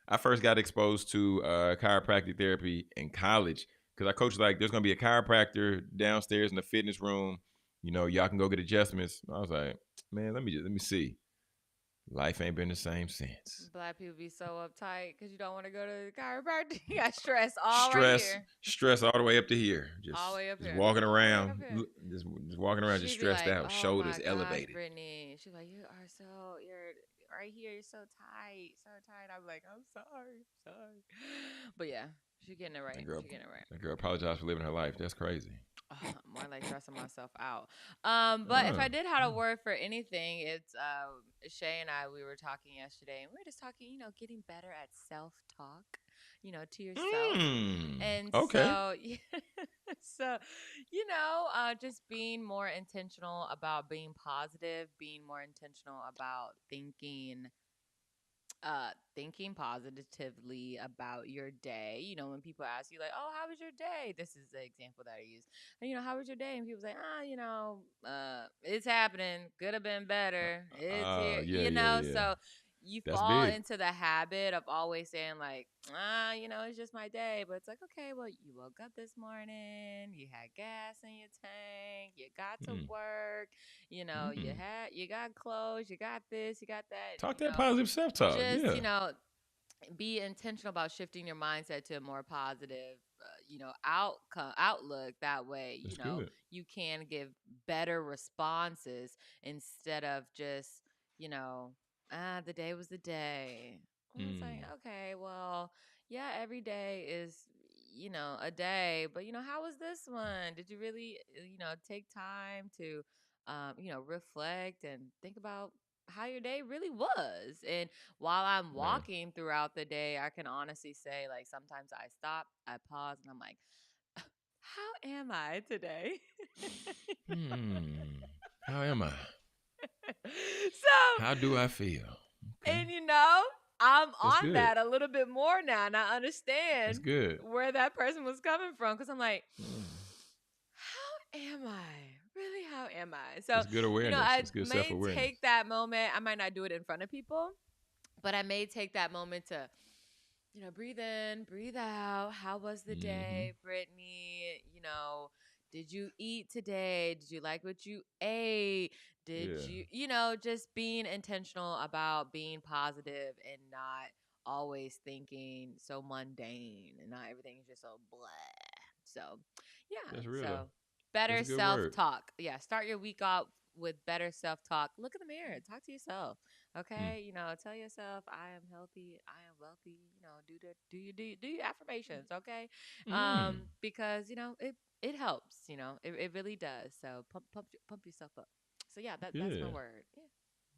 Speaker 1: I first got exposed to chiropractic therapy in college because I coached there's gonna be a chiropractor downstairs in the fitness room. Y'all can go get adjustments. I was like, man, let me see. Life ain't been the same since.
Speaker 2: Black people be so uptight because you don't want to go to the chiropractor. You got stress right here.
Speaker 1: Stress all the way up to here. Just,
Speaker 2: all the way up
Speaker 1: just
Speaker 2: here.
Speaker 1: Walking around. Just walking around, just stressed out.
Speaker 2: Oh
Speaker 1: shoulders
Speaker 2: my
Speaker 1: elevated.
Speaker 2: God, Brittany. She's like, you're right here. You're so tight. I'm like, I'm sorry. But yeah, she's getting it right.
Speaker 1: That girl apologized for living her life. That's crazy.
Speaker 2: More like stressing myself out. But if I did have a word for anything, it's Shay and I, we were talking yesterday, and we were just talking, getting better at self-talk, to yourself. And so, just being more intentional about being positive, being more intentional about thinking positively about your day. When people ask you like, oh, how was your day? This is the example that I use. And, how was your day? And people say, it's happening. Could have been better. It's here.
Speaker 1: Yeah.
Speaker 2: So you
Speaker 1: That's
Speaker 2: fall
Speaker 1: big.
Speaker 2: into the habit of always saying like, it's just my day. But it's like, okay, well, you woke up this morning, you had gas in your tank, you got to work, you got clothes, you got this, you got that.
Speaker 1: Talk that positive self-talk.
Speaker 2: Just, be intentional about shifting your mindset to a more positive, outlook. That way, you can give better responses instead of just, the day was the day. It's like, okay, well, yeah, every day is, a day, but, how was this one? Did you really, take time to, reflect and think about how your day really was? And while I'm walking throughout the day, I can honestly say, like, sometimes I stop, I pause, and I'm like, how am I today?
Speaker 1: How am I?
Speaker 2: So
Speaker 1: how do I feel?
Speaker 2: Okay. And I'm on that a little bit more now, and I understand where that person was coming from, because I'm like, how am I? Really, how am I? So
Speaker 1: it's good awareness. It's good self-awareness.
Speaker 2: Take that moment. I might not do it in front of people, but I may take that moment to, breathe in, breathe out. How was the day, Brittany? Did you eat today? Did you like what you ate? Did
Speaker 1: Yeah.
Speaker 2: just being intentional about being positive and not always thinking so mundane and not everything's just so blah. So, yeah.
Speaker 1: That's real though.
Speaker 2: So,
Speaker 1: That's
Speaker 2: better
Speaker 1: a good word.
Speaker 2: self-talk. Yeah, start your week off with better self-talk. Look in the mirror, talk to yourself.
Speaker 1: Mm.
Speaker 2: Okay? Tell yourself I am healthy, I am wealthy, do your affirmations, okay?
Speaker 1: Mm.
Speaker 2: Because, it helps, it really does. So, pump yourself up. So yeah, that's my
Speaker 1: Yeah.
Speaker 2: word. Yeah.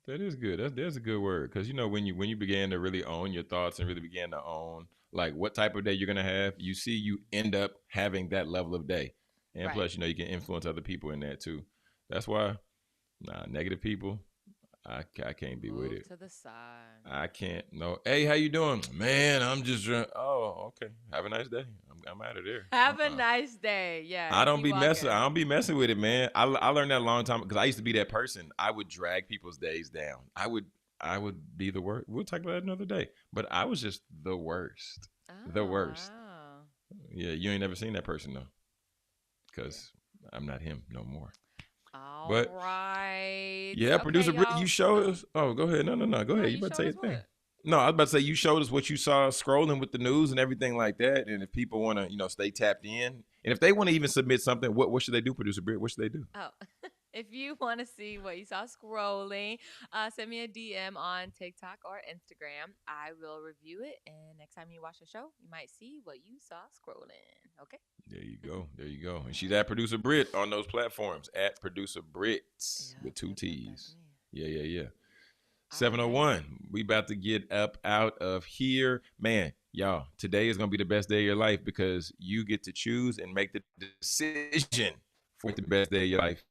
Speaker 1: That is good. That's a good word because when you began to really own your thoughts and really began to own like what type of day you're gonna have, you end up having that level of day, and
Speaker 2: Right.
Speaker 1: plus you can influence other people in that too. That's why negative people, I can't be with
Speaker 2: Move
Speaker 1: it.
Speaker 2: to the side.
Speaker 1: I can't. No. Hey, how you doing, man? I'm just. Oh, okay. Have a nice day. I'm out of there.
Speaker 2: Have a nice day. Yeah.
Speaker 1: I don't
Speaker 2: Keep
Speaker 1: be messing.
Speaker 2: walking.
Speaker 1: I don't be messing with it, man. I learned that a long time because I used to be that person. I would drag people's days down. I would be the worst. We'll talk about that another day. But I was just the worst. The
Speaker 2: Oh,
Speaker 1: worst.
Speaker 2: wow.
Speaker 1: Yeah, you ain't never seen that person though, because I'm not him no more.
Speaker 2: All
Speaker 1: But
Speaker 2: right.
Speaker 1: yeah,
Speaker 2: Okay,
Speaker 1: producer Britt, you
Speaker 2: y'all.
Speaker 1: showed
Speaker 2: Oh,
Speaker 1: us. Oh, go ahead. No. Go
Speaker 2: no,
Speaker 1: ahead. You
Speaker 2: you
Speaker 1: about to
Speaker 2: showed
Speaker 1: say
Speaker 2: us
Speaker 1: your thing.
Speaker 2: what?
Speaker 1: No, I was about to say you showed us what you saw scrolling with the news and everything like that. And if people want to, stay tapped in, and if they want to even submit something, what should they do, producer Britt? What should they do?
Speaker 2: Oh, if you want to see what you saw scrolling, send me a DM on TikTok or Instagram. I will review it. And next time you watch the show, you might see what you saw scrolling. Okay?
Speaker 1: There you go. There you go. And she's at producer Britt on those platforms at producer Brits with two
Speaker 2: Yep, that's
Speaker 1: T's.
Speaker 2: me.
Speaker 1: Yeah.
Speaker 2: All right.
Speaker 1: 701. We about to get up out of here. Man, y'all, today is going to be the best day of your life because you get to choose and make the decision for the best day of your life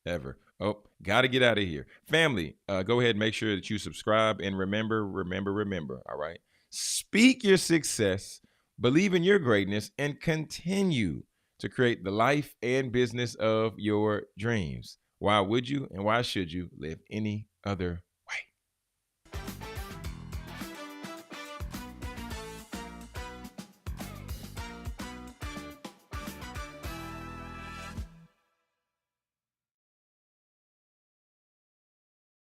Speaker 1: ever. Oh, got to get out of here. Family, go ahead and make sure that you subscribe. And remember, all right? Speak your success, believe in your greatness, and continue to create the life and business of your dreams. Why would you and why should you live any other